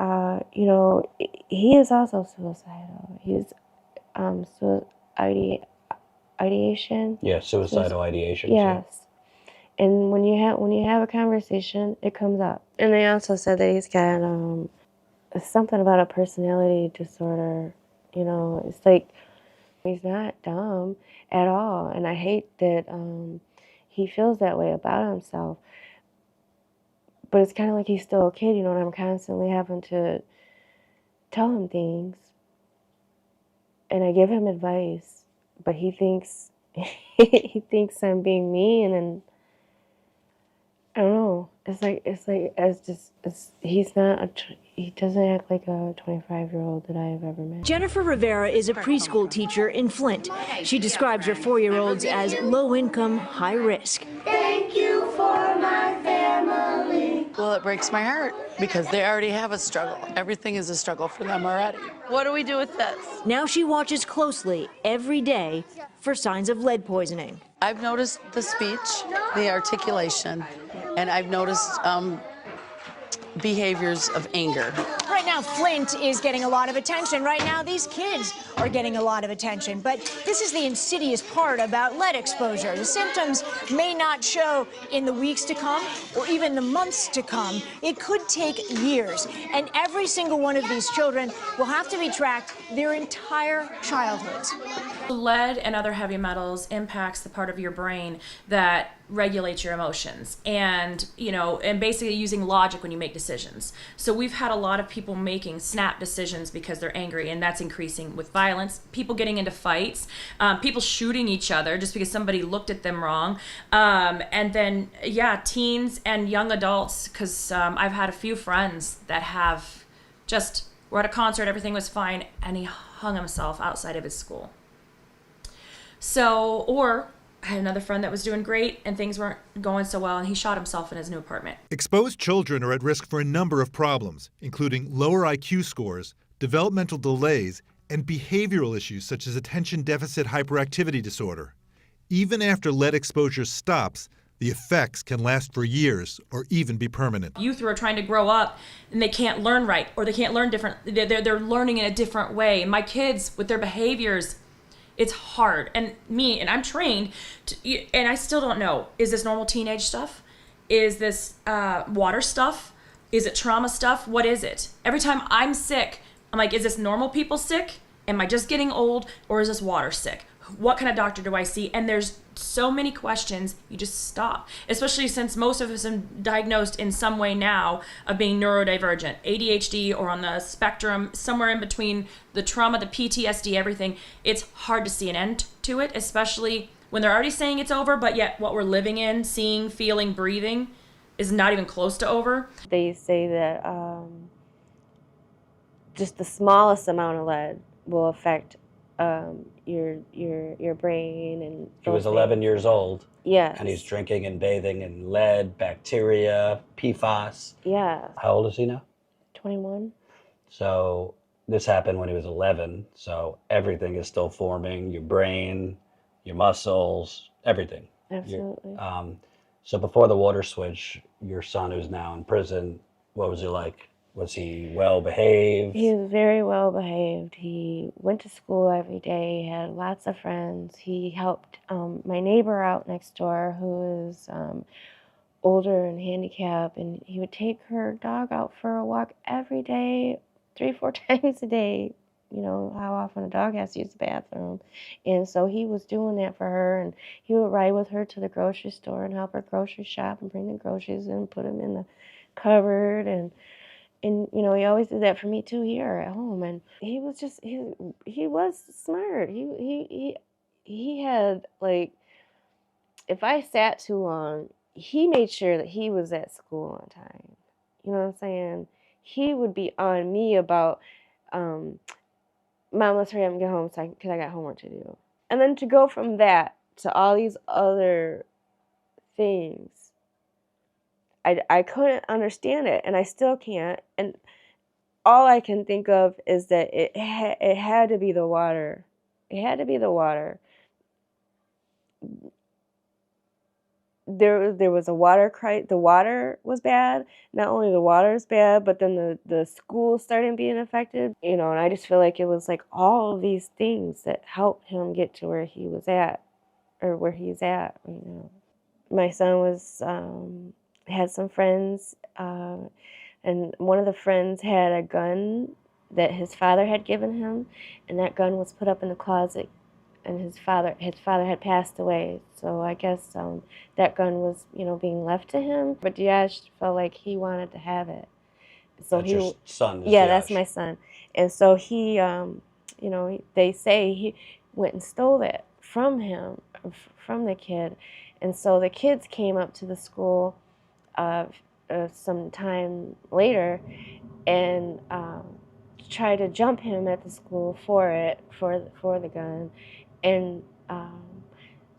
Speaker 3: he is also suicidal. He's ideation.
Speaker 12: Yeah, suicidal ideation.
Speaker 3: Yes. And when you have a conversation, it comes up. And they also said that he's got something about a personality disorder. It's like he's not dumb at all, and I hate that he feels that way about himself. But it's kind of like he's still a kid, and I'm constantly having to tell him things, and I give him advice, but he thinks I'm being mean, and I don't know. He's not he doesn't act like a 25-year-old that I've ever met.
Speaker 6: Jennifer Rivera is a preschool teacher in Flint. She describes her 4-year-olds as low-income, high-risk.
Speaker 7: Thank you for my family.
Speaker 9: Well, it breaks my heart because they already have a struggle. Everything is a struggle for them already. What do we do with this?
Speaker 6: Now she watches closely every day for signs of lead poisoning.
Speaker 9: I've noticed the speech, the articulation, and I've noticed behaviors of anger.
Speaker 6: Right now, Flint is getting a lot of attention. Right now, these kids are getting a lot of attention. But this is the insidious part about lead exposure. The symptoms may not show in the weeks to come or even the months to come. It could take years. And every single one of these children will have to be tracked their entire childhoods.
Speaker 5: Lead and other heavy metals impacts the part of your brain that regulates your emotions and, and basically using logic when you make decisions. So we've had a lot of people making snap decisions because they're angry, and that's increasing with violence, people getting into fights, people shooting each other just because somebody looked at them wrong. And then, teens and young adults, because I've had a few friends that have were at a concert, everything was fine, and he hung himself outside of his school. So, or I had another friend that was doing great and things weren't going so well, and he shot himself in his new apartment.
Speaker 11: Exposed children are at risk for a number of problems, including lower IQ scores, developmental delays, and behavioral issues such as attention deficit hyperactivity disorder. Even after lead exposure stops, the effects can last for years or even be permanent.
Speaker 5: Youth who are trying to grow up and they can't learn right, or they can't learn different. They're learning in a different way. My kids with their behaviors, it's hard. And I'm trained, and I still don't know. Is this normal teenage stuff? Is this water stuff? Is it trauma stuff? What is it? Every time I'm sick, I'm like, is this normal people sick? Am I just getting old? Or is this water sick? What kind of doctor do I see? And there's so many questions, you just stop. Especially since most of us are diagnosed in some way now of being neurodivergent, ADHD, or on the spectrum, somewhere in between the trauma, the PTSD, everything. It's hard to see an end to it, especially when they're already saying it's over, but yet what we're living in, seeing, feeling, breathing is not even close to over.
Speaker 3: They say that just the smallest amount of lead will affect your brain and.
Speaker 12: He was 11 years old.
Speaker 3: Yes.
Speaker 12: And he's drinking and bathing in lead, bacteria, PFAS.
Speaker 3: Yeah.
Speaker 12: How old is he now?
Speaker 3: 21.
Speaker 12: So this happened when he was 11. So everything is still forming, your brain, your muscles, everything.
Speaker 3: Absolutely.
Speaker 12: So before the water switch, your son, who's now in prison, what was he like? Was he well behaved?
Speaker 3: He was very well behaved. He went to school every day. He had lots of friends. He helped my neighbor out next door, who is older and handicapped, and he would take her dog out for a walk every day, 3-4 times a day. You know how often a dog has to use the bathroom. And so he was doing that for her, and he would ride with her to the grocery store and help her grocery shop and bring the groceries in, put them in the cupboard, and you know, he always did that for me too here at home. And he was just he was smart. He had, like, if I sat too long, he made sure that he was at school on time. You know what I'm saying? He would be on me about, Mom, let's hurry up and get home because I got homework to do. And then to go from that to all these other things, I couldn't understand it, and I still can't. And all I can think of is that it had to be the water. It had to be the water. There was a water crisis. The water was bad. Not only the water is bad, but then the school started being affected. You know, and I just feel like it was like all of these things that helped him get to where he was at, or where he's at. You know, my son was had some friends, and one of the friends had a gun that his father had given him, and that gun was put up in the closet. And his father had passed away, so I guess that gun was, you know, being left to him. But Diash felt like he wanted to have it, so
Speaker 12: That's your son, is
Speaker 3: yeah,
Speaker 12: Diash.
Speaker 3: that's my son. And so he, you know, they say he went and stole it from him, from the kid. And so the kids came up to the school some time later and tried to jump him at the school for the gun. And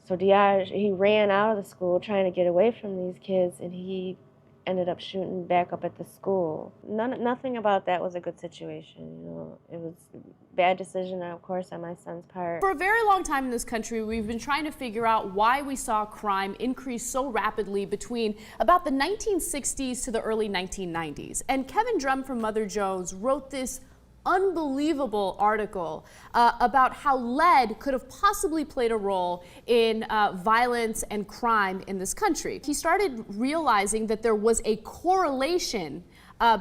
Speaker 3: so Diaz, he ran out of the school trying to get away from these kids, and he ended up shooting back up at the school. Nothing about that was a good situation. You know, it was a bad decision, of course, on my son's part.
Speaker 14: For a very long time in this country, we've been trying to figure out why we saw crime increase so rapidly between about the 1960s to the early 1990s. And Kevin Drum from Mother Jones wrote this unbelievable article about how lead could have possibly played a role in violence and crime in this country. He started realizing that there was a correlation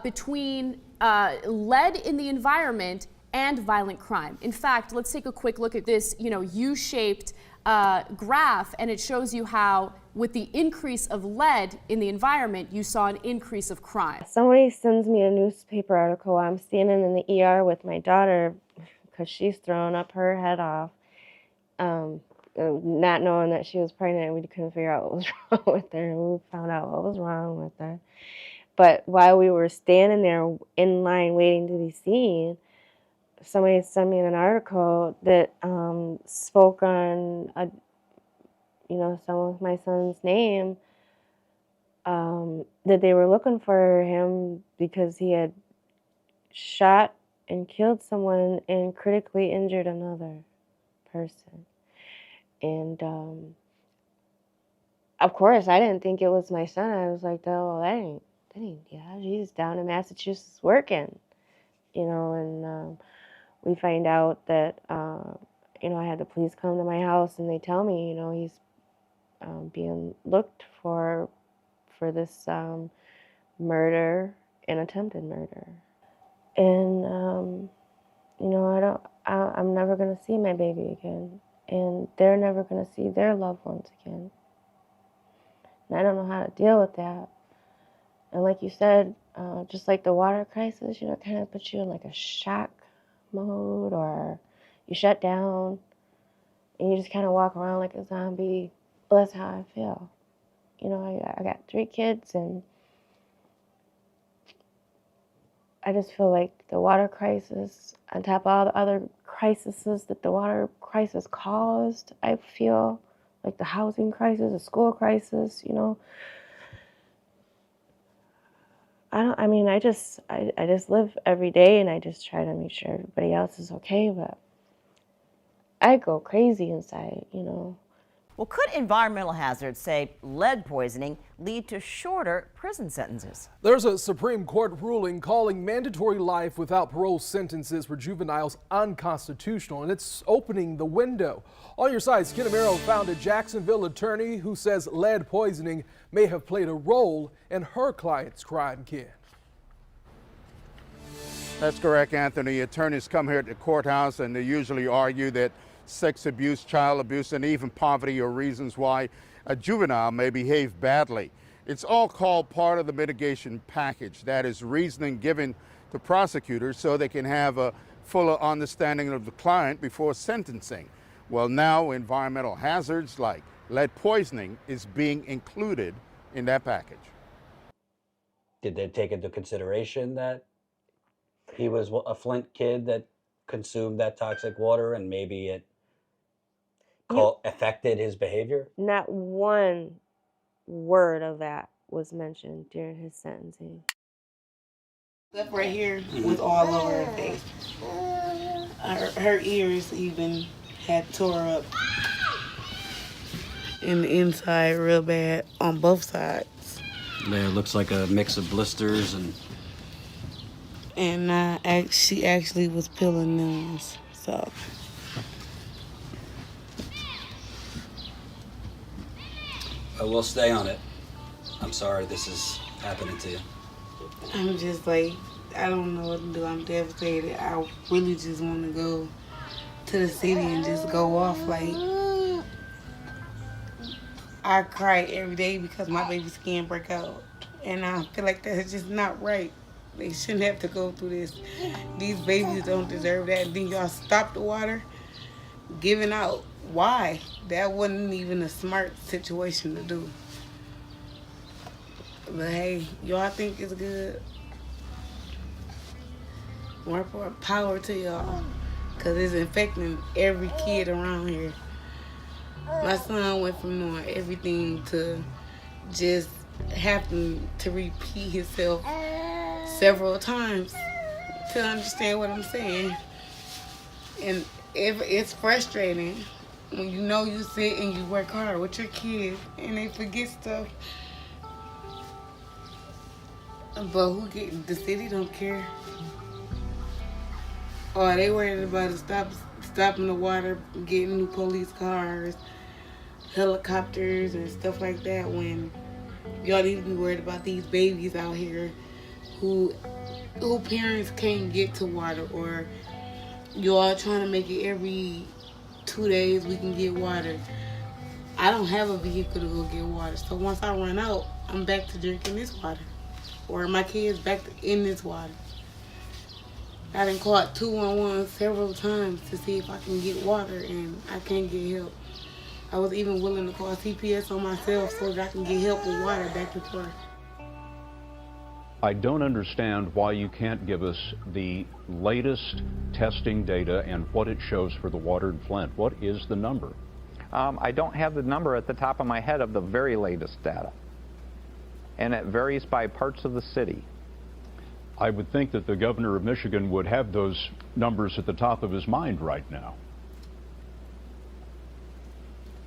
Speaker 14: between lead in the environment and violent crime. In fact, let's take a quick look at this, U-shaped graph, and it shows you how with the increase of lead in the environment, you saw an increase of crime.
Speaker 3: Somebody sends me a newspaper article. I'm standing in the ER with my daughter because she's throwing up her head off, not knowing that she was pregnant. We couldn't figure out what was wrong with her. We found out what was wrong with her. But while we were standing there in line waiting to be seen, somebody sent me an article that spoke on some of my son's name, that they were looking for him because he had shot and killed someone and critically injured another person. And of course, I didn't think it was my son. I was like, oh, that ain't yeah, he's down in Massachusetts working, and we find out that, I had the police come to my house and they tell me, he's being looked for this murder and attempted murder. And, I'm never going to see my baby again. And they're never going to see their loved ones again. And I don't know how to deal with that. And like you said, just like the water crisis, it kind of puts you in like a shock mode, or you shut down and you just kind of walk around like a zombie. Well, that's how I feel. I got 3 kids, and I just feel like the water crisis, on top of all the other crises that the water crisis caused, I feel like the housing crisis, the school crisis, I just live every day, and I just try to make sure everybody else is okay, but I go crazy inside,
Speaker 17: Well, could environmental hazards, say lead poisoning, lead to shorter prison sentences?
Speaker 18: There's a Supreme Court ruling calling mandatory life without parole sentences for juveniles unconstitutional, and it's opening the window. On your sides, Ken Amaro found a Jacksonville attorney who says lead poisoning may have played a role in her client's crime, Ken.
Speaker 19: That's correct, Anthony. Attorneys come here at the courthouse and they usually argue that sex abuse, child abuse, and even poverty are reasons why a juvenile may behave badly. It's all called part of the mitigation package. That is reasoning given to prosecutors so they can have a fuller understanding of the client before sentencing. Well, now environmental hazards like lead poisoning is being included in that package.
Speaker 12: Did they take into consideration that he was a Flint kid that consumed that toxic water and maybe it affected his behavior?
Speaker 3: Not one word of that was mentioned during his sentencing.
Speaker 8: Stuff right here was all over her face. Her ears even had tore up in the inside real bad on both sides.
Speaker 4: Yeah, it looks like a mix of blisters and...
Speaker 8: And she actually was peeling nails, so.
Speaker 4: We'll stay on it. I'm sorry this is happening to you.
Speaker 8: I'm just like, I don't know what to do. I'm devastated. I really just want to go to the city and just go off. Like, I cry every day because my baby's skin break out. And I feel like that's just not right. They shouldn't have to go through this. These babies don't deserve that. Then y'all stop the water giving out. Why? That wasn't even a smart situation to do. But hey, y'all think it's good? More power to y'all, because it's infecting every kid around here. My son went from knowing everything to just having to repeat himself several times to understand what I'm saying. And it's frustrating when you know you sit and you work hard with your kids and they forget stuff. But the city don't care. Or they worried about stopping the water, getting new police cars, helicopters and stuff like that, when y'all need to be worried about these babies out here who parents can't get to water, or y'all trying to make it every 2 days we can get water. I don't have a vehicle to go get water, so once I run out, I'm back to drinking this water, or my kids back in this water. I done called 211 several times to see if I can get water, and I can't get help. I was even willing to call CPS on myself so that I can get help with water back and forth.
Speaker 10: I don't understand why you can't give us the latest testing data and what it shows for the water in Flint. What is the number?
Speaker 13: I don't have the number at the top of my head of the very latest data. And it varies by parts of the city.
Speaker 10: I would think that the governor of Michigan would have those numbers at the top of his mind right now.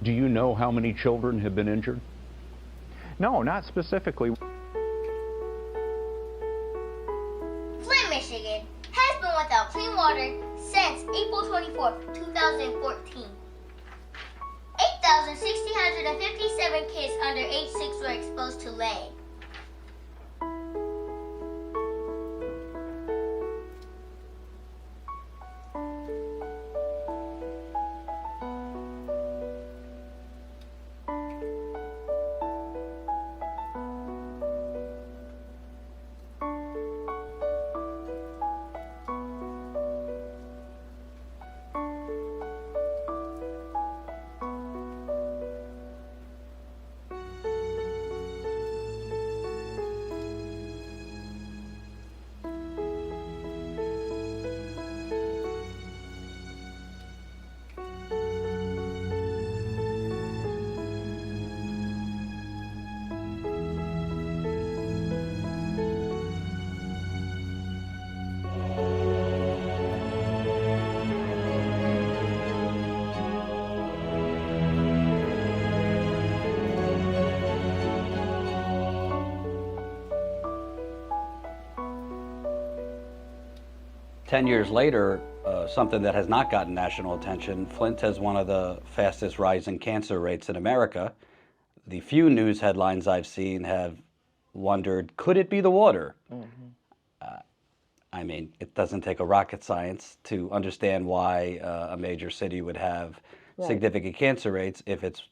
Speaker 10: Do you know how many children have been injured?
Speaker 13: No, not specifically.
Speaker 15: Flint, Michigan has been without clean water since April 24, 2014. 8,657 kids under age 6 were exposed to lead.
Speaker 12: Ten years later, something that has not gotten national attention, Flint has one of the fastest rising cancer rates in America. The few news headlines I've seen have wondered, could it be the water? I mean, it doesn't take a rocket science to understand why a major city would have significant cancer rates if it's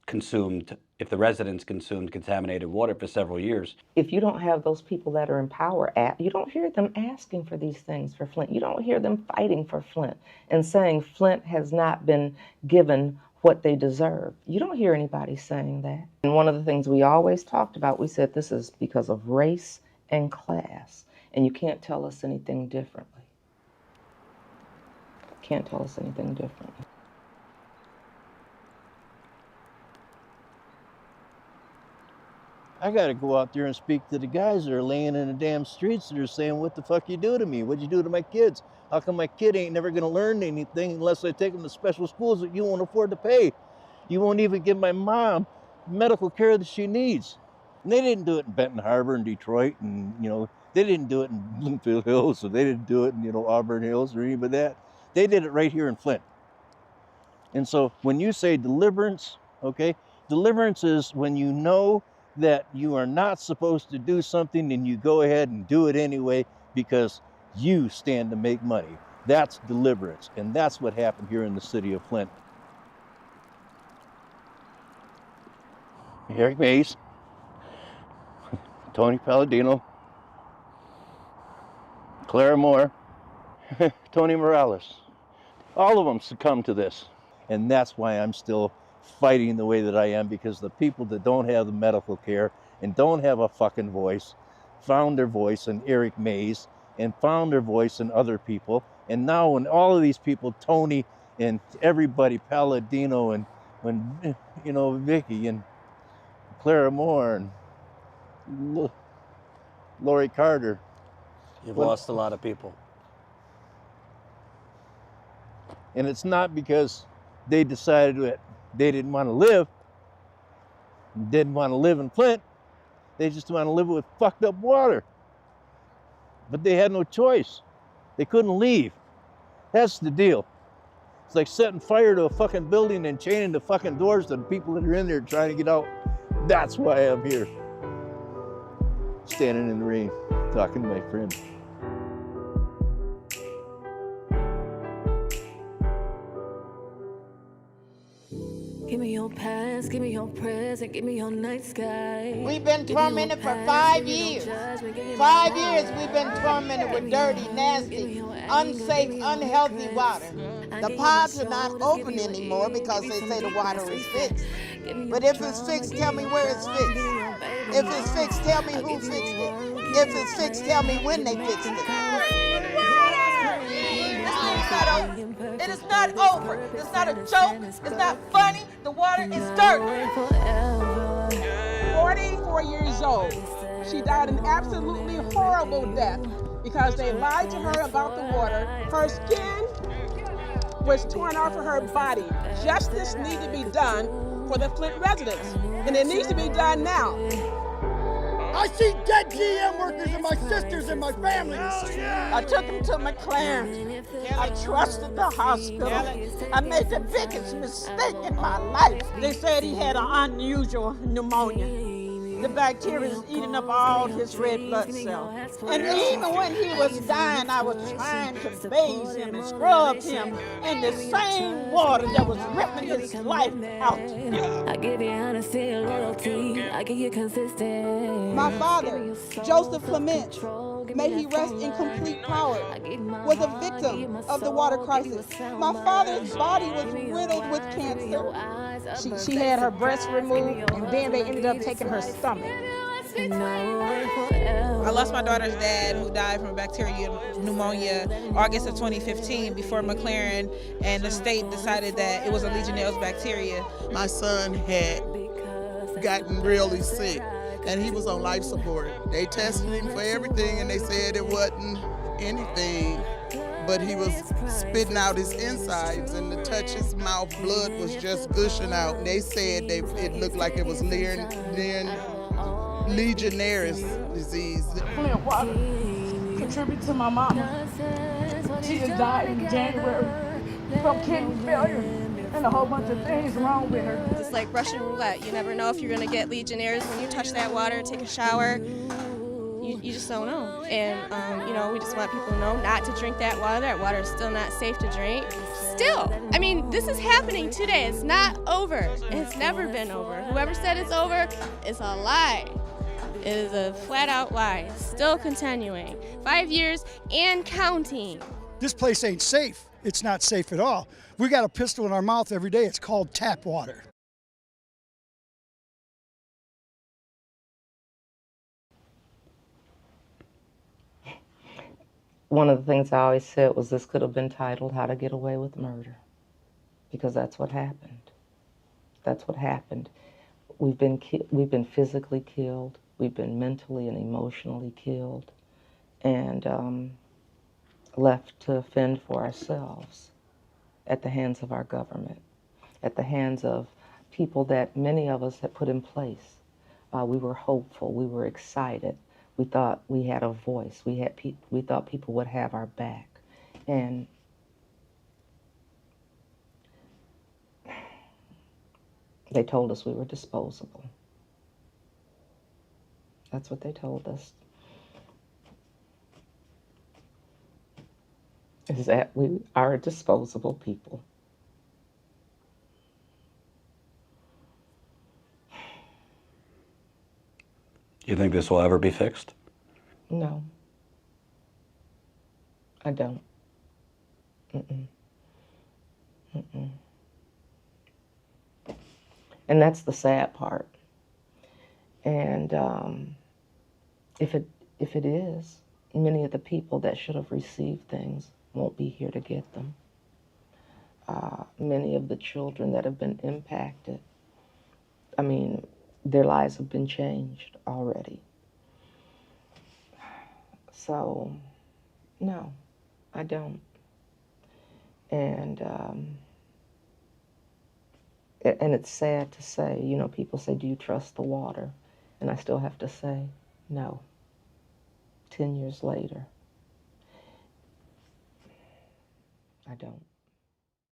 Speaker 12: consumed, if the residents consumed contaminated water for several years.
Speaker 16: If you don't have those people that are in power, you don't hear them asking for these things for Flint. You don't hear them fighting for Flint and saying Flint has not been given what they deserve. You don't hear anybody saying that. And one of the things we always talked about, we said this is because of race and class, and you can't tell us anything differently. Can't tell us anything differently.
Speaker 20: I gotta go out there and speak to the guys that are laying in the damn streets that are saying, what the fuck you do to me? What'd you do to my kids? How come my kid ain't never gonna learn anything unless I take them to special schools that you won't afford to pay? You won't even give my mom medical care that she needs. And they didn't do it in Benton Harbor and Detroit, and they didn't do it in Bloomfield Hills, or they didn't do it in Auburn Hills or any of that. They did it right here in Flint. And so when you say deliverance, okay, deliverance is when you know that you are not supposed to do something and you go ahead and do it anyway because you stand to make money. That's deliverance, and that's what happened here in the city of Flint. Eric Mays, Tony Palladino, Clara Moore, Tony Morales. All of them succumbed to this, and that's why I'm still fighting the way that I am, because the people that don't have the medical care and don't have a fucking voice found their voice in Eric Mays and found their voice in other people. And now when all of these people, Tony and everybody, Palladino and when, you know, Vicky and Clara Moore and Lori Carter.
Speaker 12: You've lost a lot of people.
Speaker 20: And it's not because they decided that they didn't want to live in Flint. They just want to live with fucked up water. But they had no choice. They couldn't leave. That's the deal. It's like setting fire to a fucking building and chaining the fucking doors to the people that are in there trying to get out. That's why I'm here. Standing in the rain, talking to my friend.
Speaker 21: Give me your past, give me your present, give me your night sky.
Speaker 22: We've been tormented for 5 years. 5 years we've been tormented with dirty, nasty, unsafe, unhealthy water. The pods are not open anymore because they say the water is fixed. But if it's fixed, tell me where it's fixed. If it's fixed, tell me who fixed it. If it's fixed, tell me when they fixed it.
Speaker 23: It is not over. It's not a joke. It's not funny. The water is dirty.
Speaker 24: 44 years old. She died an absolutely horrible death because they lied to her about the water. Her skin was torn off of her body. Justice needs to be done for the Flint residents, and it needs to be done now.
Speaker 25: I see dead GM workers and my sisters and my family.
Speaker 24: I took him to McLaren. I trusted the hospital. I made the biggest mistake in my life. They said he had an unusual pneumonia. The bacteria is eating up all his red blood cells. And even when he was dying, I was trying to bathe him and scrub him in the same water that was ripping his life out.
Speaker 21: I give you honesty and loyalty. I give you consistent.
Speaker 24: My father, Joseph Clement, may he rest in complete power, was a victim of the water crisis. My father's body was riddled with cancer. She had her breast removed, and then they ended up taking her stomach.
Speaker 26: I lost my daughter's dad, who died from bacterial pneumonia August of 2015 before McLaren and the state decided that it was a Legionnaires bacteria.
Speaker 27: My son had gotten really sick and he was on life support. They tested him for everything and they said it wasn't anything, but he was spitting out his insides, and to touch his mouth, blood was just gushing out. They said it looked like it was Legionnaires disease.
Speaker 24: Flint water contributed to my mama. She just died in January from kidney failure and a whole bunch of things wrong with her.
Speaker 2: It's like Russian roulette. You never know if you're gonna get Legionnaires when you touch that water, take a shower. You just don't know. And, you know, we just want people to know not to drink that water. That water is still not safe to drink. Still, I mean, this is happening today. It's not over. It's never been over. Whoever said it's over, it's a lie. It is a flat-out lie. Still continuing. 5 years and counting.
Speaker 25: This place ain't safe. It's not safe at all. We got a pistol in our mouth every day. It's called tap water.
Speaker 16: One of the things I always said was this could have been titled How to Get Away with Murder, because that's what happened. That's what happened. We've been physically killed. We've been mentally and emotionally killed, and left to fend for ourselves at the hands of our government, at the hands of people that many of us had put in place. We were hopeful. We were excited. We thought we had a voice. We thought people would have our back. And they told us we were disposable. That's what they told us. Is that we are disposable people.
Speaker 12: You think this will ever be fixed?
Speaker 16: No. I don't. Mm-mm. Mm-mm. And that's the sad part. And if it is, many of the people that should have received things won't be here to get them. Many of the children that have been impacted, I mean, their lives have been changed already. So, no, I don't. And it's sad to say, you know, people say, do you trust the water? And I still have to say, no. 10 years later, I don't.